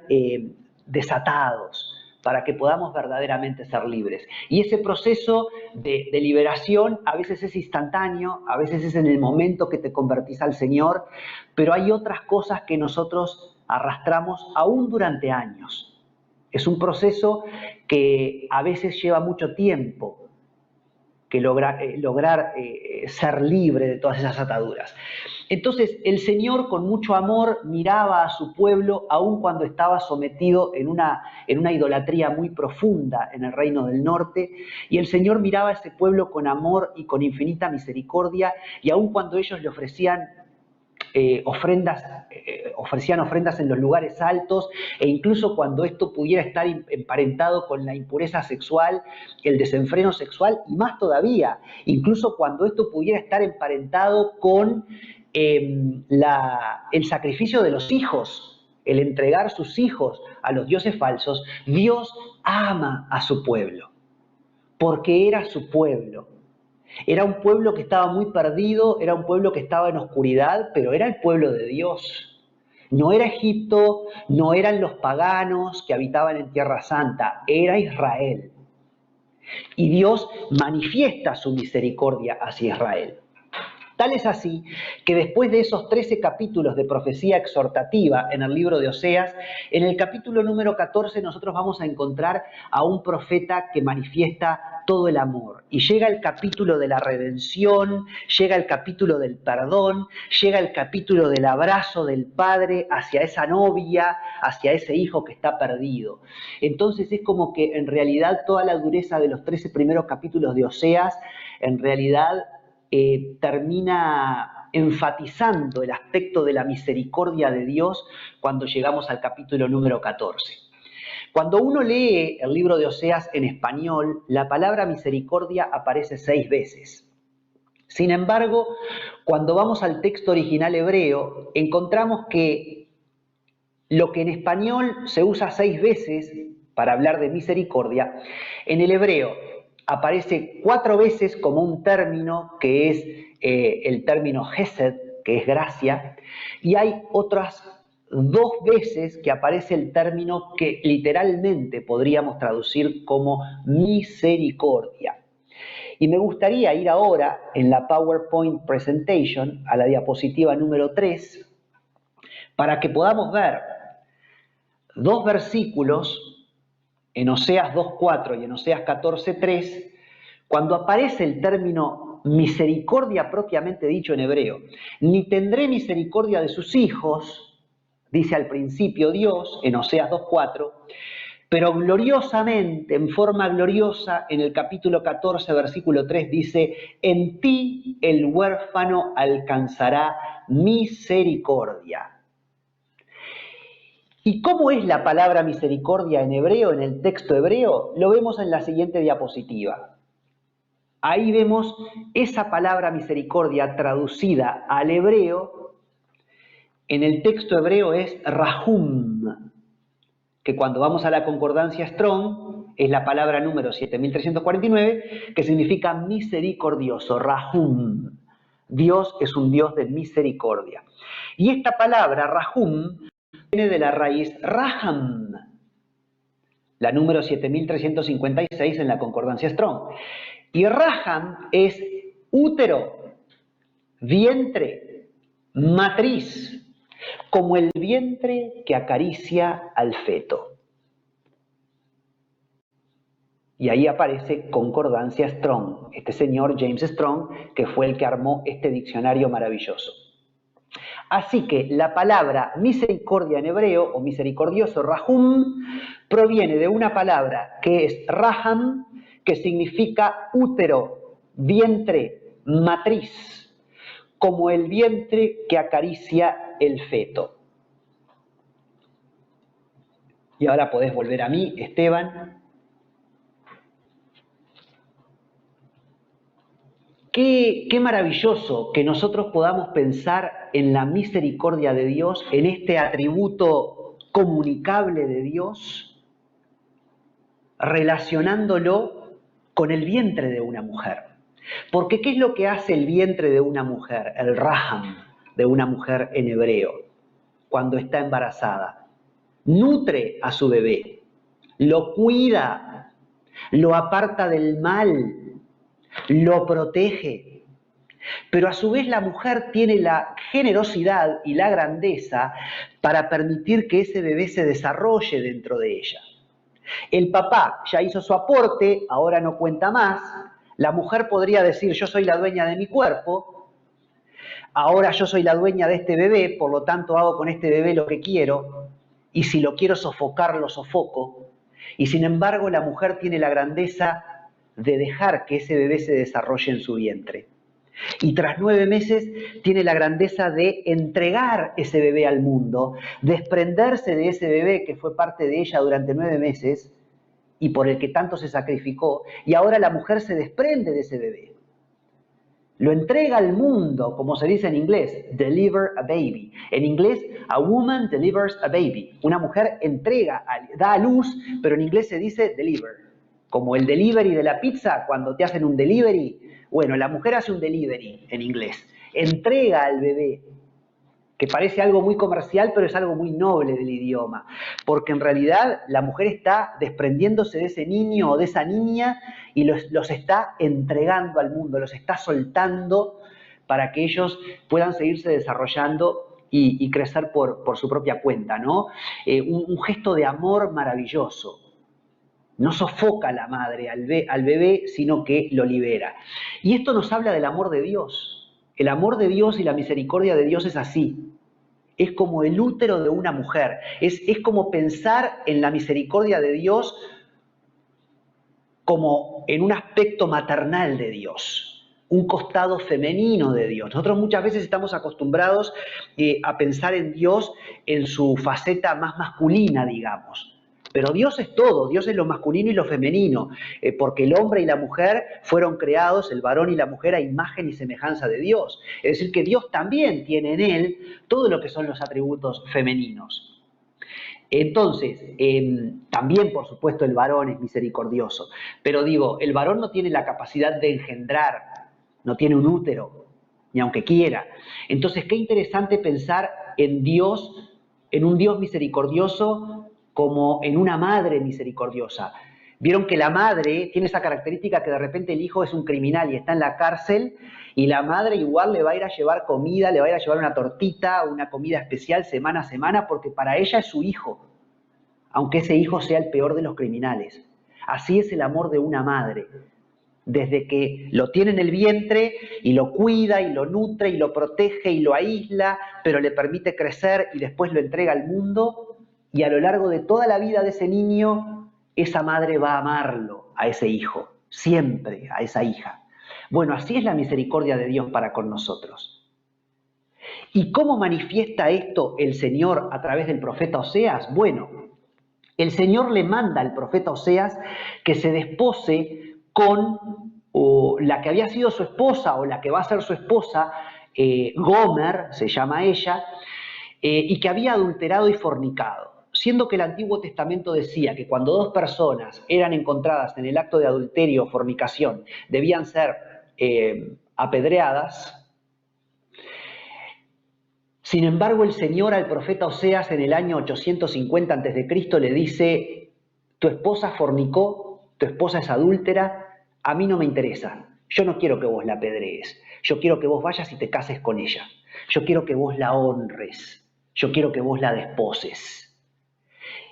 [SPEAKER 1] desatados, para que podamos verdaderamente ser libres. Y ese proceso de liberación a veces es instantáneo, a veces es en el momento que te convertís al Señor, pero hay otras cosas que nosotros arrastramos aún durante años. Es un proceso que a veces lleva mucho tiempo, que lograr ser libre de todas esas ataduras. Entonces, el Señor con mucho amor miraba a su pueblo aun cuando estaba sometido en una idolatría muy profunda en el reino del norte, y el Señor miraba a ese pueblo con amor y con infinita misericordia, y aun cuando ellos le ofrecían ofrecían ofrendas en los lugares altos, e incluso cuando esto pudiera estar emparentado con la impureza sexual, el desenfreno sexual, y más todavía, incluso cuando esto pudiera estar emparentado con el sacrificio de los hijos, el entregar sus hijos a los dioses falsos. Dios ama a su pueblo, porque era su pueblo. Era un pueblo que estaba muy perdido, era un pueblo que estaba en oscuridad, pero era el pueblo de Dios. No era Egipto, no eran los paganos que habitaban en Tierra Santa, era Israel. Y Dios manifiesta su misericordia hacia Israel. Tal es así que después de esos 13 capítulos de profecía exhortativa en el libro de Oseas, en el capítulo número 14 nosotros vamos a encontrar a un profeta que manifiesta todo el amor. Y llega el capítulo de la redención, llega el capítulo del perdón, llega el capítulo del abrazo del padre hacia esa novia, hacia ese hijo que está perdido. Entonces es como que en realidad toda la dureza de los 13 primeros capítulos de Oseas, en realidad termina enfatizando el aspecto de la misericordia de Dios cuando llegamos al capítulo número 14. Cuando uno lee el libro de Oseas en español, la palabra misericordia aparece 6 veces. Sin embargo, cuando vamos al texto original hebreo, encontramos que lo que en español se usa 6 veces para hablar de misericordia, en el hebreo aparece 4 veces como un término que es el término Hesed, que es gracia, y hay otras 2 veces que aparece el término que literalmente podríamos traducir como misericordia. Y me gustaría ir ahora en la PowerPoint Presentation a la diapositiva número 3 para que podamos ver 2 versículos en Oseas 2.4 y en Oseas 14.3, cuando aparece el término misericordia propiamente dicho en hebreo. Ni tendré misericordia de sus hijos, dice al principio Dios en Oseas 2.4, pero gloriosamente, en forma gloriosa, en el capítulo 14, versículo 3, dice: en ti el huérfano alcanzará misericordia. ¿Y cómo es la palabra misericordia en hebreo, en el texto hebreo? Lo vemos en la siguiente diapositiva. Ahí vemos esa palabra misericordia traducida al hebreo. En el texto hebreo es rahum, que cuando vamos a la concordancia Strong es la palabra número 7349, que significa misericordioso, rahum. Dios es un Dios de misericordia. Y esta palabra rahum viene de la raíz raham, la número 7356 en la concordancia Strong. Y raham es útero, vientre, matriz, como el vientre que acaricia al feto. Y ahí aparece concordancia Strong, este señor James Strong, que fue el que armó este diccionario maravilloso. Así que la palabra misericordia en hebreo, o misericordioso, rahum, proviene de una palabra que es raham, que significa útero, vientre, matriz, como el vientre que acaricia el feto. Y ahora podés volver a mí, Esteban. Qué maravilloso que nosotros podamos pensar en la misericordia de Dios, en este atributo comunicable de Dios, relacionándolo con el vientre de una mujer. Porque ¿qué es lo que hace el vientre de una mujer, el raham de una mujer en hebreo, cuando está embarazada? Nutre a su bebé, lo cuida, lo aparta del mal, lo protege. Pero a su vez la mujer tiene la generosidad y la grandeza para permitir que ese bebé se desarrolle dentro de ella. El papá ya hizo su aporte, ahora no cuenta más. La mujer podría decir: yo soy la dueña de mi cuerpo, ahora yo soy la dueña de este bebé, por lo tanto hago con este bebé lo que quiero, y si lo quiero sofocar, lo sofoco. Y sin embargo la mujer tiene la grandeza de dejar que ese bebé se desarrolle en su vientre. Y tras 9 meses tiene la grandeza de entregar ese bebé al mundo, desprenderse de ese bebé que fue parte de ella durante 9 meses y por el que tanto se sacrificó, y ahora la mujer se desprende de ese bebé. Lo entrega al mundo, como se dice en inglés, deliver a baby. En inglés, a woman delivers a baby. Una mujer entrega, da a luz, pero en inglés se dice deliver. Como el delivery de la pizza, cuando te hacen un delivery, bueno, la mujer hace un delivery en inglés. Entrega al bebé, que parece algo muy comercial, pero es algo muy noble del idioma, porque en realidad la mujer está desprendiéndose de ese niño o de esa niña y los está entregando al mundo, los está soltando para que ellos puedan seguirse desarrollando y crecer por su propia cuenta, ¿no? Un gesto de amor maravilloso. No sofoca a la madre al bebé, sino que lo libera. Y esto nos habla del amor de Dios. El amor de Dios y la misericordia de Dios es así. Es como el útero de una mujer. Es como pensar en la misericordia de Dios como en un aspecto maternal de Dios, un costado femenino de Dios. Nosotros muchas veces estamos acostumbrados a pensar en Dios en su faceta más masculina, digamos. Pero Dios es todo, Dios es lo masculino y lo femenino, porque el hombre y la mujer fueron creados, el varón y la mujer, a imagen y semejanza de Dios. Es decir, que Dios también tiene en él todo lo que son los atributos femeninos. Entonces, también por supuesto el varón es misericordioso, pero digo, el varón no tiene la capacidad de engendrar, no tiene un útero, ni aunque quiera. Entonces, qué interesante pensar en Dios, en un Dios misericordioso, como en una madre misericordiosa. Vieron que la madre tiene esa característica que de repente el hijo es un criminal y está en la cárcel y la madre igual le va a ir a llevar comida, le va a ir a llevar una tortita, una comida especial semana a semana, porque para ella es su hijo, aunque ese hijo sea el peor de los criminales. Así es el amor de una madre. Desde que lo tiene en el vientre y lo cuida y lo nutre y lo protege y lo aísla, pero le permite crecer y después lo entrega al mundo, y a lo largo de toda la vida de ese niño, esa madre va a amarlo, a ese hijo, siempre a esa hija. Bueno, así es la misericordia de Dios para con nosotros. ¿Y cómo manifiesta esto el Señor a través del profeta Oseas? Bueno, el Señor le manda al profeta Oseas que se despose con la que había sido su esposa o la que va a ser su esposa, Gomer, se llama ella, y que había adulterado y fornicado. Siendo que el Antiguo Testamento decía que cuando dos personas eran encontradas en el acto de adulterio o fornicación, debían ser apedreadas. Sin embargo, el Señor al profeta Oseas en el año 850 a.C. le dice: tu esposa fornicó, tu esposa es adúltera, a mí no me interesa. Yo no quiero que vos la apedrees. Yo quiero que vos vayas y te cases con ella. Yo quiero que vos la honres. Yo quiero que vos la desposes.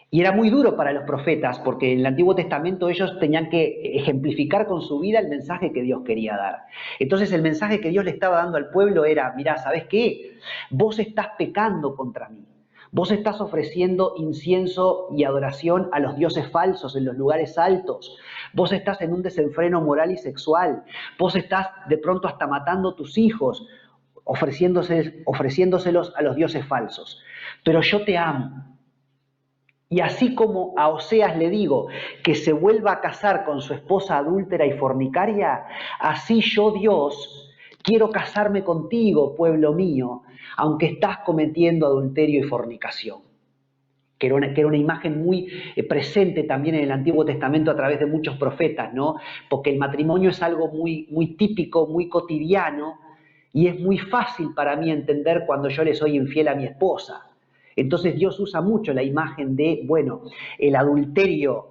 [SPEAKER 1] Y era muy duro para los profetas, porque en el Antiguo Testamento ellos tenían que ejemplificar con su vida el mensaje que Dios quería dar. Entonces el mensaje que Dios le estaba dando al pueblo era: mirá, ¿sabés qué? Vos estás pecando contra mí. Vos estás ofreciendo incienso y adoración a los dioses falsos en los lugares altos. Vos estás en un desenfreno moral y sexual. Vos estás de pronto hasta matando a tus hijos, ofreciéndoselos a los dioses falsos. Pero yo te amo. Y así como a Oseas le digo que se vuelva a casar con su esposa adúltera y fornicaria, así yo, Dios, quiero casarme contigo, pueblo mío, aunque estás cometiendo adulterio y fornicación. Que era una imagen muy presente también en el Antiguo Testamento a través de muchos profetas, ¿no? Porque el matrimonio es algo muy, muy típico, muy cotidiano, y es muy fácil para mí entender cuando yo le soy infiel a mi esposa. Entonces Dios usa mucho la imagen de, bueno, el adulterio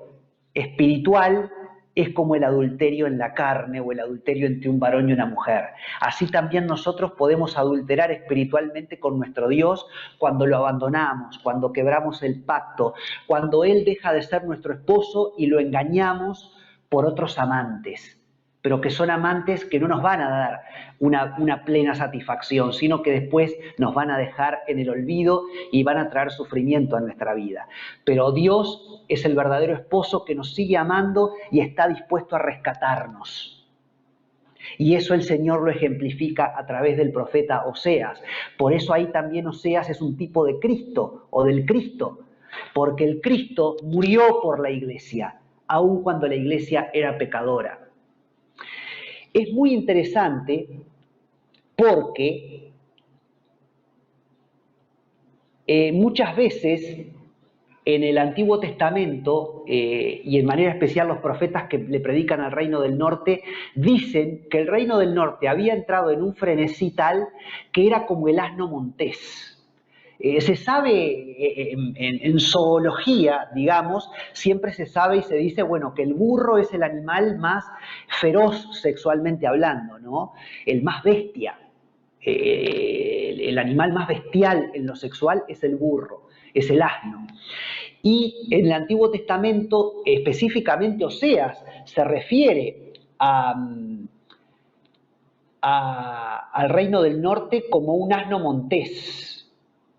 [SPEAKER 1] espiritual es como el adulterio en la carne o el adulterio entre un varón y una mujer. Así también nosotros podemos adulterar espiritualmente con nuestro Dios cuando lo abandonamos, cuando quebramos el pacto, cuando Él deja de ser nuestro esposo y lo engañamos por otros amantes, pero que son amantes que no nos van a dar una plena satisfacción, sino que después nos van a dejar en el olvido y van a traer sufrimiento a nuestra vida. Pero Dios es el verdadero esposo que nos sigue amando y está dispuesto a rescatarnos. Y eso el Señor lo ejemplifica a través del profeta Oseas. Por eso ahí también Oseas es un tipo de Cristo o del Cristo, porque el Cristo murió por la iglesia, aun cuando la iglesia era pecadora. Es muy interesante porque muchas veces en el Antiguo Testamento, y en manera especial los profetas que le predican al reino del norte, dicen que el reino del norte había entrado en un frenesí tal que era como el asno montés. Se sabe en zoología, digamos, siempre se sabe y se dice, bueno, que el burro es el animal más feroz sexualmente hablando, ¿no? El más bestia. El animal más bestial en lo sexual es el burro, es el asno. Y en el Antiguo Testamento, específicamente Oseas, se refiere al reino del norte como un asno montés.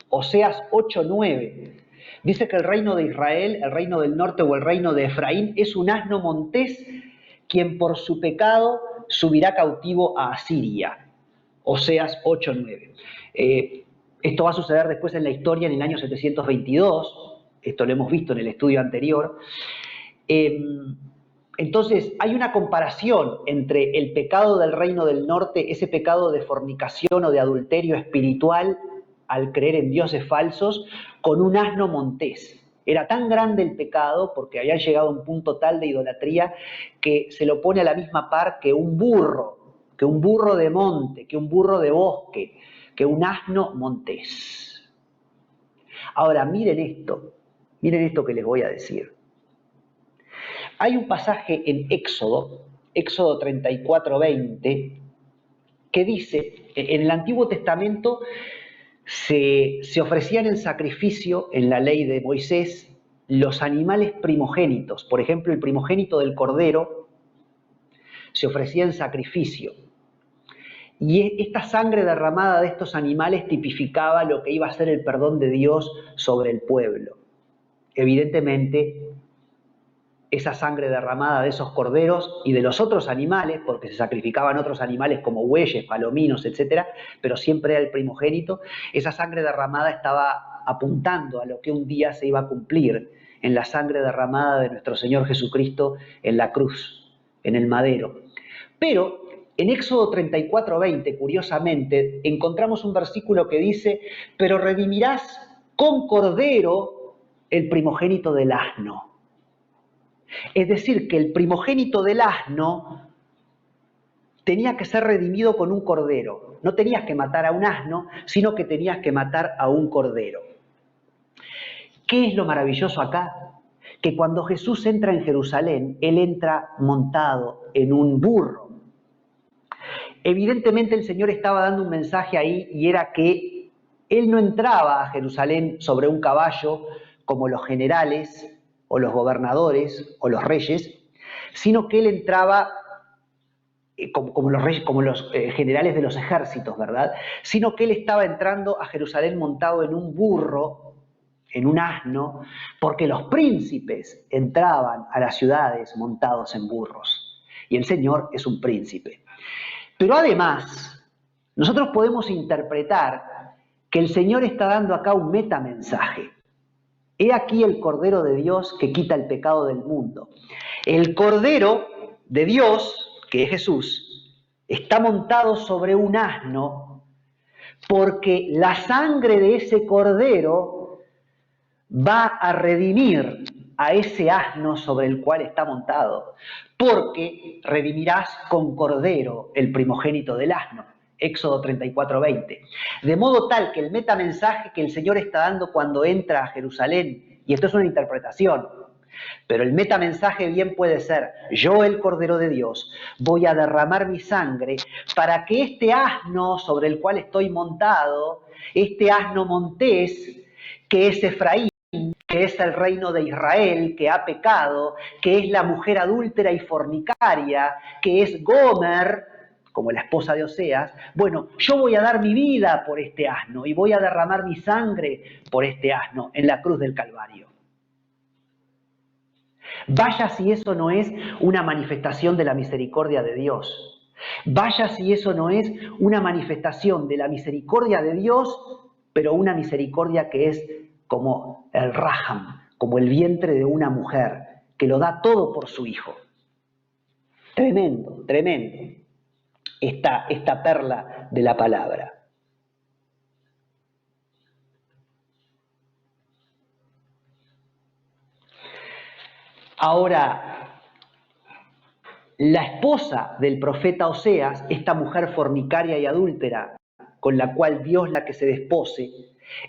[SPEAKER 1] Oseas 8:9. Dice que el reino de Israel, el reino del norte o el reino de Efraín es un asno montés quien por su pecado subirá cautivo a Asiria. Oseas 8:9. Esto va a suceder después en la historia en el año 722. Esto lo hemos visto en el estudio anterior. Entonces, hay una comparación entre el pecado del reino del norte, ese pecado de fornicación o de adulterio espiritual al creer en dioses falsos, con un asno montés. Era tan grande el pecado, porque habían llegado a un punto tal de idolatría, que se lo pone a la misma par que un burro de monte, que un burro de bosque, que un asno montés. Ahora, miren esto que les voy a decir. Hay un pasaje en Éxodo 34:20, que dice, en el Antiguo Testamento se ofrecían en sacrificio, en la ley de Moisés, los animales primogénitos. Por ejemplo, el primogénito del cordero se ofrecía en sacrificio. Y esta sangre derramada de estos animales tipificaba lo que iba a ser el perdón de Dios sobre el pueblo. Evidentemente, esa sangre derramada de esos corderos y de los otros animales, porque se sacrificaban otros animales como bueyes, palominos, etcétera, pero siempre era el primogénito, esa sangre derramada estaba apuntando a lo que un día se iba a cumplir en la sangre derramada de nuestro Señor Jesucristo en la cruz, en el madero. Pero en Éxodo 34:20, curiosamente, encontramos un versículo que dice: pero redimirás con cordero el primogénito del asno. Es decir, que el primogénito del asno tenía que ser redimido con un cordero. No tenías que matar a un asno, sino que tenías que matar a un cordero. ¿Qué es lo maravilloso acá? Que cuando Jesús entra en Jerusalén, Él entra montado en un burro. Evidentemente el Señor estaba dando un mensaje ahí, y era que Él no entraba a Jerusalén sobre un caballo como los generales o los gobernadores o los reyes, sino que Él entraba como los generales de los ejércitos, ¿verdad? Sino que Él estaba entrando a Jerusalén montado en un burro, en un asno, porque los príncipes entraban a las ciudades montados en burros. Y el Señor es un príncipe. Pero además, nosotros podemos interpretar que el Señor está dando acá un metamensaje. He aquí el Cordero de Dios que quita el pecado del mundo. El Cordero de Dios, que es Jesús, está montado sobre un asno porque la sangre de ese Cordero va a redimir a ese asno sobre el cual está montado, porque redimirás con cordero el primogénito del asno. Éxodo 34:20. De modo tal que el metamensaje que el Señor está dando cuando entra a Jerusalén, y esto es una interpretación, pero el metamensaje bien puede ser: yo, el Cordero de Dios, voy a derramar mi sangre para que este asno sobre el cual estoy montado, este asno montés, que es Efraín, que es el reino de Israel, que ha pecado, que es la mujer adúltera y fornicaria, que es Gomer, como la esposa de Oseas, bueno, yo voy a dar mi vida por este asno y voy a derramar mi sangre por este asno en la cruz del Calvario. Vaya si eso no es una manifestación de la misericordia de Dios. Vaya si eso no es una manifestación de la misericordia de Dios, pero una misericordia que es como el Raham, como el vientre de una mujer, que lo da todo por su hijo. Tremendo, tremendo, esta perla de la palabra. Ahora, la esposa del profeta Oseas, esta mujer fornicaria y adúltera, con la cual Dios la que se despose,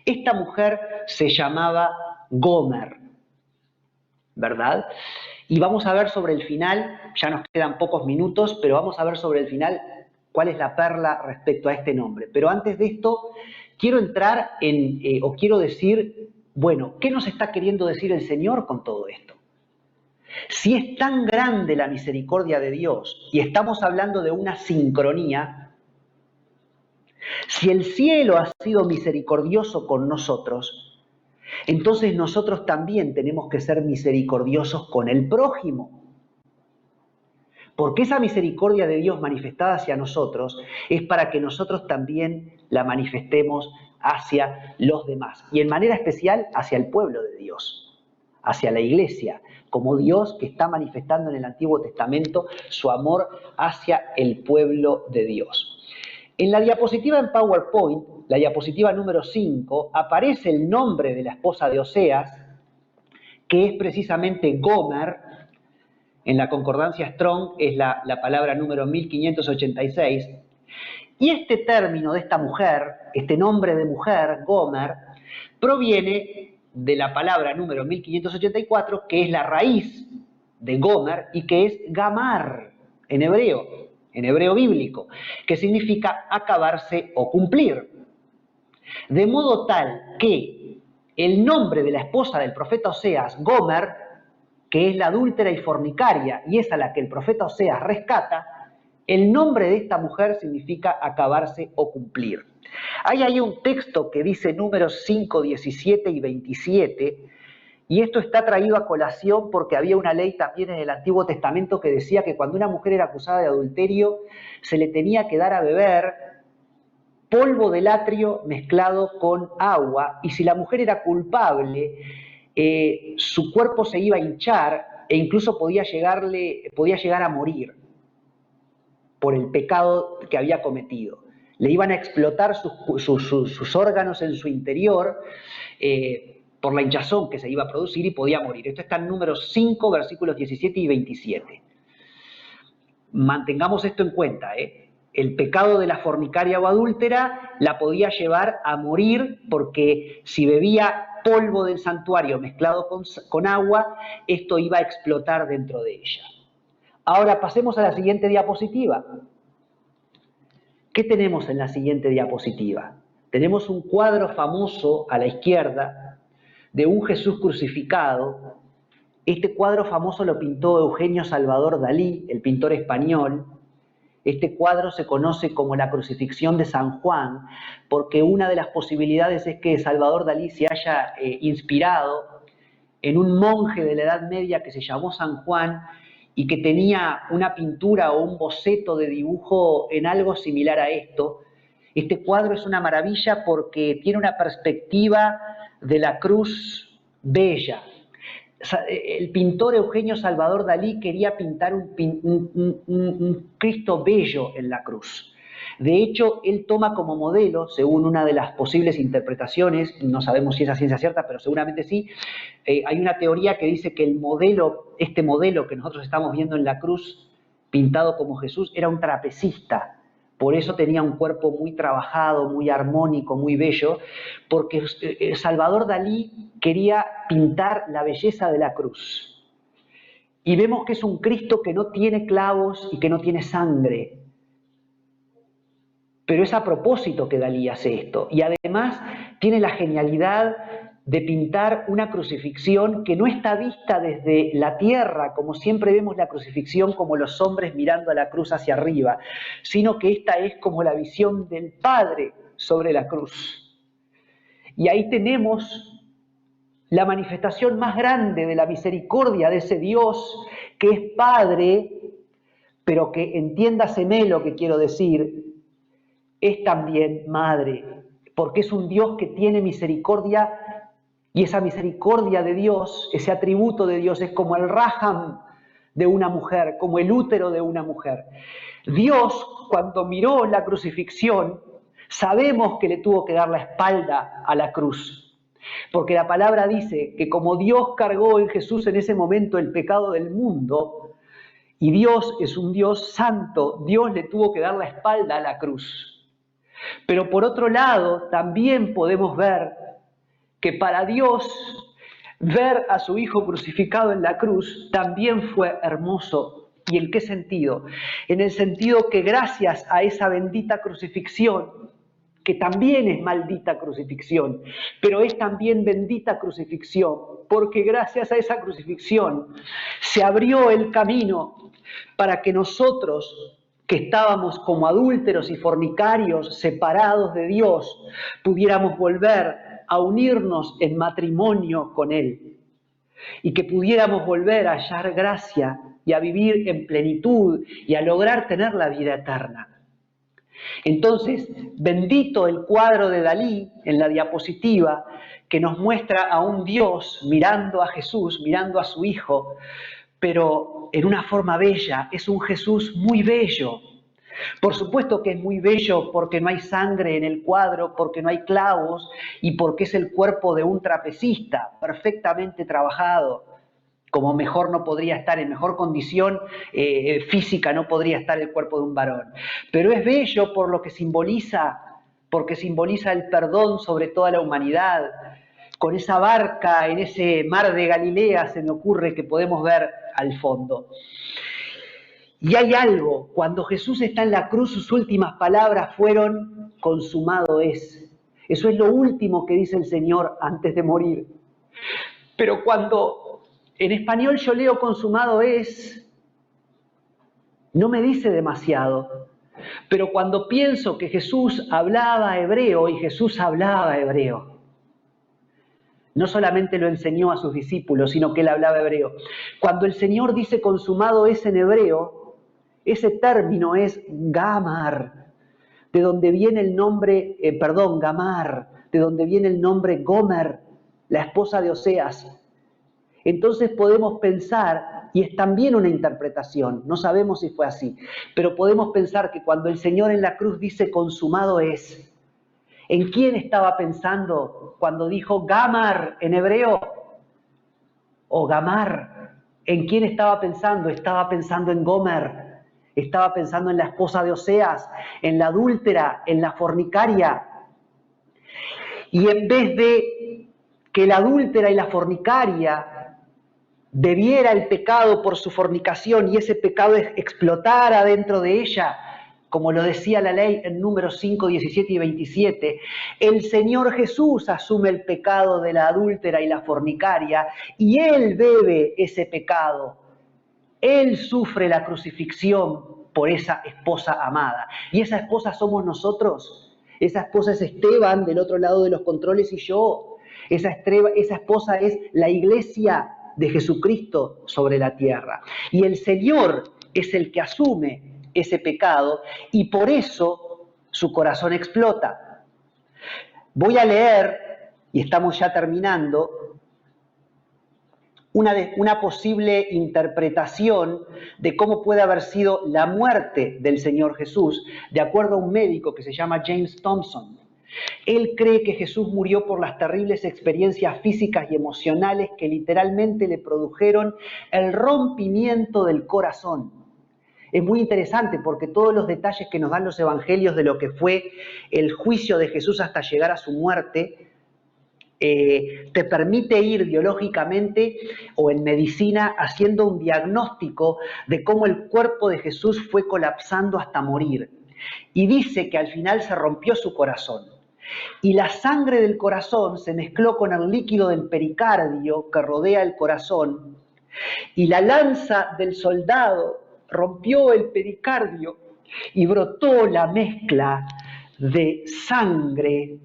[SPEAKER 1] esta mujer se llamaba Gomer, ¿verdad? Y vamos a ver sobre el final, ya nos quedan pocos minutos, pero vamos a ver sobre el final cuál es la perla respecto a este nombre. Pero antes de esto, quiero entrar o quiero decir, bueno, ¿qué nos está queriendo decir el Señor con todo esto? Si es tan grande la misericordia de Dios y estamos hablando de una sincronía, si el cielo ha sido misericordioso con nosotros, entonces nosotros también tenemos que ser misericordiosos con el prójimo. Porque esa misericordia de Dios manifestada hacia nosotros es para que nosotros también la manifestemos hacia los demás. Y en manera especial hacia el pueblo de Dios, hacia la iglesia, como Dios que está manifestando en el Antiguo Testamento su amor hacia el pueblo de Dios. En la diapositiva en PowerPoint, la diapositiva número 5, aparece el nombre de la esposa de Oseas, que es precisamente Gomer. En la concordancia Strong es la palabra número 1586. Y este término de esta mujer, este nombre de mujer, Gomer, proviene de la palabra número 1584, que es la raíz de Gomer y que es Gamar en hebreo bíblico, que significa acabarse o cumplir. De modo tal que el nombre de la esposa del profeta Oseas, Gomer, que es la adúltera y fornicaria, y es a la que el profeta Oseas rescata, el nombre de esta mujer significa acabarse o cumplir. Hay ahí un texto que dice Números 5, 17 y 27, y esto está traído a colación porque había una ley también en el Antiguo Testamento que decía que cuando una mujer era acusada de adulterio, se le tenía que dar a beber polvo de atrio mezclado con agua, y si la mujer era culpable, su cuerpo se iba a hinchar e incluso podía llegar a morir por el pecado que había cometido. Le iban a explotar sus órganos en su interior por la hinchazón que se iba a producir y podía morir. Esto está en Números 5, versículos 17 y 27. Mantengamos esto en cuenta, El pecado de la fornicaria o adúltera la podía llevar a morir porque si bebía polvo del santuario mezclado con agua, esto iba a explotar dentro de ella. Ahora pasemos a la siguiente diapositiva. ¿Qué tenemos en la siguiente diapositiva? Tenemos un cuadro famoso a la izquierda de un Jesús crucificado. Este cuadro famoso lo pintó Eugenio Salvador Dalí, el pintor español. Este cuadro se conoce como la crucifixión de San Juan, porque una de las posibilidades es que Salvador Dalí se haya inspirado en un monje de la Edad Media que se llamó San Juan y que tenía una pintura o un boceto de dibujo en algo similar a esto. Este cuadro es una maravilla porque tiene una perspectiva de la cruz bella. El pintor Eugenio Salvador Dalí quería pintar un Cristo bello en la cruz. De hecho, él toma como modelo, según una de las posibles interpretaciones, no sabemos si es a ciencia cierta, pero seguramente sí, hay una teoría que dice que este modelo que nosotros estamos viendo en la cruz, pintado como Jesús, era un trapecista. Por eso tenía un cuerpo muy trabajado, muy armónico, muy bello, porque Salvador Dalí quería pintar la belleza de la cruz. Y vemos que es un Cristo que no tiene clavos y que no tiene sangre. Pero es a propósito que Dalí hace esto. Y además tiene la genialidad de pintar una crucifixión que no está vista desde la tierra, como siempre vemos la crucifixión como los hombres mirando a la cruz hacia arriba, sino que esta es como la visión del Padre sobre la cruz. Y ahí tenemos la manifestación más grande de la misericordia de ese Dios que es Padre, pero que entiéndaseme lo que quiero decir, es también madre, porque es un Dios que tiene misericordia, y esa misericordia de Dios, ese atributo de Dios, es como el raham de una mujer, como el útero de una mujer. Dios, cuando miró la crucifixión, sabemos que le tuvo que dar la espalda a la cruz, porque la palabra dice que como Dios cargó en Jesús en ese momento el pecado del mundo, y Dios es un Dios santo, Dios le tuvo que dar la espalda a la cruz. Pero por otro lado, también podemos ver que para Dios ver a su Hijo crucificado en la cruz también fue hermoso. ¿Y en qué sentido? En el sentido que gracias a esa bendita crucifixión, que también es maldita crucifixión, pero es también bendita crucifixión, porque gracias a esa crucifixión se abrió el camino para que nosotros, que estábamos como adúlteros y fornicarios separados de Dios, pudiéramos volver a unirnos en matrimonio con Él y que pudiéramos volver a hallar gracia y a vivir en plenitud y a lograr tener la vida eterna. Entonces, bendito el cuadro de Dalí en la diapositiva que nos muestra a un Dios mirando a Jesús, mirando a su Hijo, pero en una forma bella. Es un Jesús muy bello. Por supuesto que es muy bello porque no hay sangre en el cuadro, porque no hay clavos y porque es el cuerpo de un trapecista perfectamente trabajado. Como mejor no podría estar, en mejor condición física no podría estar el cuerpo de un varón. Pero es bello por lo que simboliza, porque simboliza el perdón sobre toda la humanidad. Con esa barca en ese mar de Galilea se me ocurre que podemos ver al fondo. Y hay algo, cuando Jesús está en la cruz, sus últimas palabras fueron: consumado es. Eso es lo último que dice el Señor antes de morir. Pero cuando en español yo leo consumado es, no me dice demasiado. Pero cuando pienso que Jesús hablaba hebreo, y Jesús hablaba hebreo, no solamente lo enseñó a sus discípulos, sino que él hablaba hebreo. Cuando el Señor dice consumado es en hebreo, ese término es gamar, de donde viene el nombre, Gamar, de donde viene el nombre Gomer, la esposa de Oseas. Entonces podemos pensar, y es también una interpretación, no sabemos si fue así, pero podemos pensar que cuando el Señor en la cruz dice consumado es, ¿en quién estaba pensando cuando dijo Gamar en hebreo? O Gamar, ¿en quién estaba pensando? Estaba pensando en Gomer, estaba pensando en la esposa de Oseas, en la adúltera, en la fornicaria. Y en vez de que la adúltera y la fornicaria debiera el pecado por su fornicación y ese pecado explotara dentro de ella, como lo decía la ley en Números 5, 17 y 27, el Señor Jesús asume el pecado de la adúltera y la fornicaria y Él bebe ese pecado. Él sufre la crucifixión por esa esposa amada. Y esa esposa somos nosotros. Esa esposa es Esteban del otro lado de los controles y yo. Esa esposa es la iglesia de Jesucristo sobre la tierra. Y el Señor es el que asume ese pecado y por eso su corazón explota. Voy a leer, y estamos ya terminando, una posible interpretación de cómo puede haber sido la muerte del Señor Jesús, de acuerdo a un médico que se llama James Thompson. Él cree que Jesús murió por las terribles experiencias físicas y emocionales que literalmente le produjeron el rompimiento del corazón. Es muy interesante porque todos los detalles que nos dan los evangelios de lo que fue el juicio de Jesús hasta llegar a su muerte, te permite ir biológicamente o en medicina haciendo un diagnóstico de cómo el cuerpo de Jesús fue colapsando hasta morir. Y dice que al final se rompió su corazón. Y la sangre del corazón se mezcló con el líquido del pericardio que rodea el corazón. Y la lanza del soldado rompió el pericardio y brotó la mezcla de sangre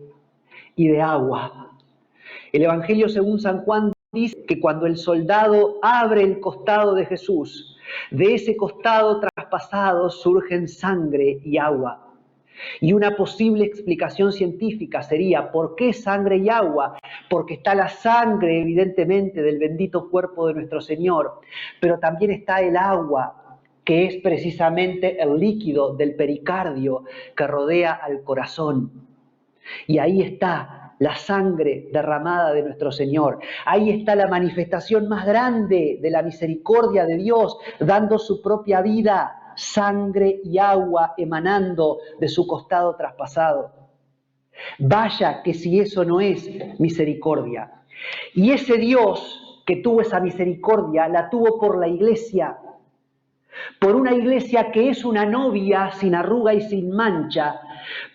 [SPEAKER 1] y de agua. El Evangelio según San Juan dice que cuando el soldado abre el costado de Jesús, de ese costado traspasados surgen sangre y agua. Y una posible explicación científica sería, ¿por qué sangre y agua? Porque está la sangre, evidentemente, del bendito cuerpo de nuestro Señor, pero también está el agua, que es precisamente el líquido del pericardio que rodea al corazón. Y ahí está la sangre derramada de nuestro Señor. Ahí está la manifestación más grande de la misericordia de Dios, dando su propia vida, sangre y agua emanando de su costado traspasado. Vaya que si eso no es misericordia. Y ese Dios que tuvo esa misericordia, la tuvo por la iglesia, por una iglesia que es una novia sin arruga y sin mancha,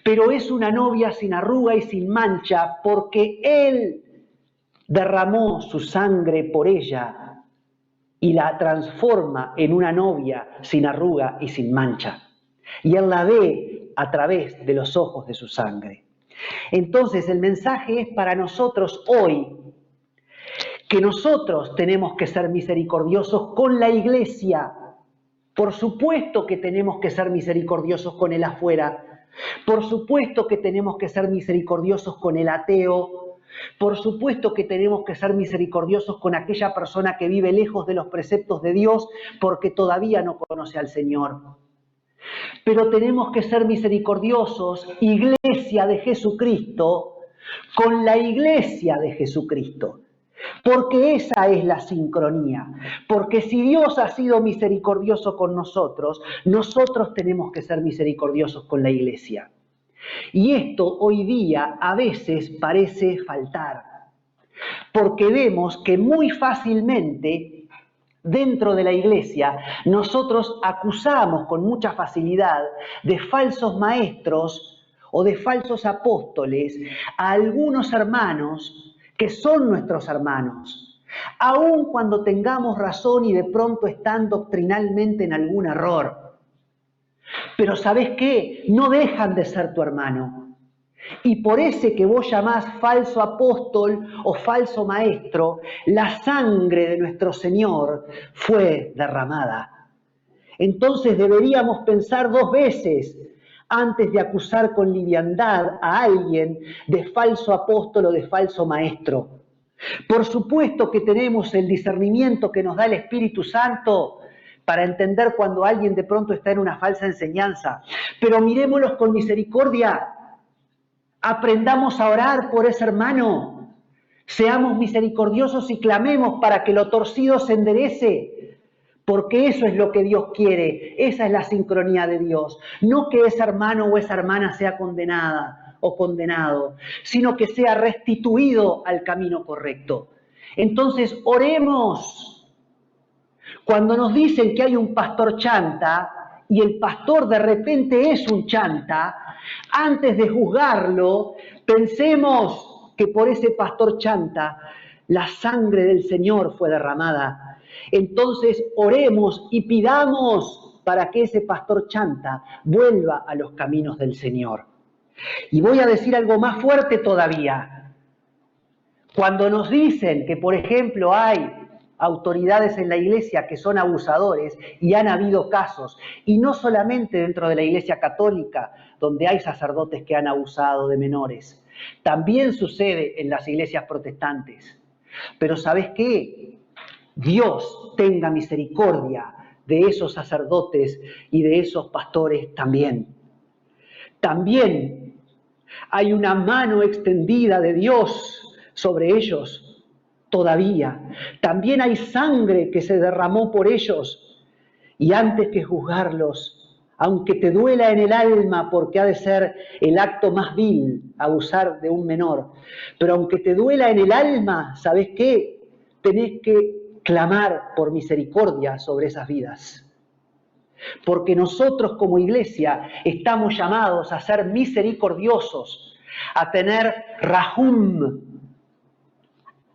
[SPEAKER 1] pero es una novia sin arruga y sin mancha porque Él derramó su sangre por ella y la transforma en una novia sin arruga y sin mancha. Y Él la ve a través de los ojos de su sangre. Entonces el mensaje es para nosotros hoy que nosotros tenemos que ser misericordiosos con la iglesia. Por supuesto que tenemos que ser misericordiosos con el afuera. Por supuesto que tenemos que ser misericordiosos con el ateo. Por supuesto que tenemos que ser misericordiosos con aquella persona que vive lejos de los preceptos de Dios porque todavía no conoce al Señor. Pero tenemos que ser misericordiosos, iglesia de Jesucristo, con la iglesia de Jesucristo. Porque esa es la sincronía. Porque si Dios ha sido misericordioso con nosotros, nosotros tenemos que ser misericordiosos con la iglesia. Y esto hoy día a veces parece faltar. Porque vemos que muy fácilmente dentro de la iglesia nosotros acusamos con mucha facilidad de falsos maestros o de falsos apóstoles a algunos hermanos que son nuestros hermanos, aun cuando tengamos razón y de pronto están doctrinalmente en algún error. Pero ¿sabés qué? No dejan de ser tu hermano. Y por ese que vos llamás falso apóstol o falso maestro, la sangre de nuestro Señor fue derramada. Entonces deberíamos pensar 2 veces antes de acusar con liviandad a alguien de falso apóstol o de falso maestro. Por supuesto que tenemos el discernimiento que nos da el Espíritu Santo para entender cuando alguien de pronto está en una falsa enseñanza, pero mirémoslos con misericordia. Aprendamos a orar por ese hermano. Seamos misericordiosos y clamemos para que lo torcido se enderece. Porque eso es lo que Dios quiere. Esa es la sincronía de Dios. No que ese hermano o esa hermana sea condenada o condenado, sino que sea restituido al camino correcto. Entonces, oremos. Cuando nos dicen que hay un pastor chanta y el pastor de repente es un chanta, antes de juzgarlo, pensemos que por ese pastor chanta la sangre del Señor fue derramada. Entonces oremos y pidamos para que ese pastor chanta vuelva a los caminos del Señor. Y voy a decir algo más fuerte todavía. Cuando nos dicen que, por ejemplo, hay autoridades en la iglesia que son abusadores, y han habido casos, y no solamente dentro de la iglesia católica, donde hay sacerdotes que han abusado de menores, también sucede en las iglesias protestantes. Pero ¿sabes qué? Dios tenga misericordia de esos sacerdotes y de esos pastores también. También hay una mano extendida de Dios sobre ellos todavía. También hay sangre que se derramó por ellos. Y antes que juzgarlos, aunque te duela en el alma porque ha de ser el acto más vil abusar de un menor, pero aunque te duela en el alma, ¿sabes qué? Tenés que clamar por misericordia sobre esas vidas. Porque nosotros como iglesia estamos llamados a ser misericordiosos, a tener rahum,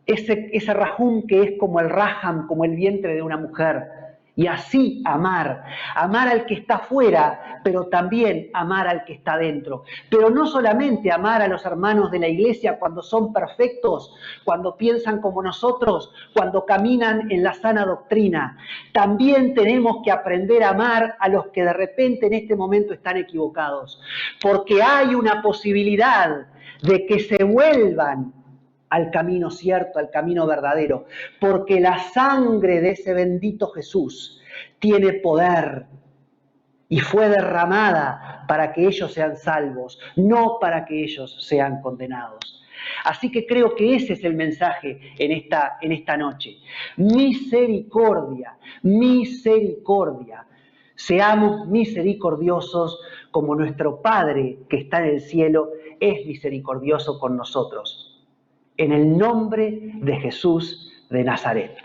[SPEAKER 1] ese rahum que es como el raham, como el vientre de una mujer, Y así amar al que está afuera, pero también amar al que está dentro. Pero no solamente amar a los hermanos de la iglesia cuando son perfectos, cuando piensan como nosotros, cuando caminan en la sana doctrina. También tenemos que aprender a amar a los que de repente en este momento están equivocados. Porque hay una posibilidad de que se vuelvan al camino cierto, al camino verdadero, porque la sangre de ese bendito Jesús tiene poder y fue derramada para que ellos sean salvos, no para que ellos sean condenados. Así que creo que ese es el mensaje en esta noche. Misericordia, misericordia. Seamos misericordiosos como nuestro Padre que está en el cielo es misericordioso con nosotros. En el nombre de Jesús de Nazaret.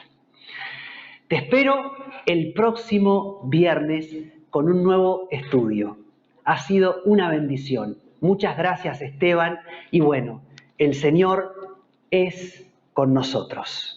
[SPEAKER 1] Te espero el próximo viernes con un nuevo estudio. Ha sido una bendición. Muchas gracias, Esteban. Y bueno, el Señor es con nosotros.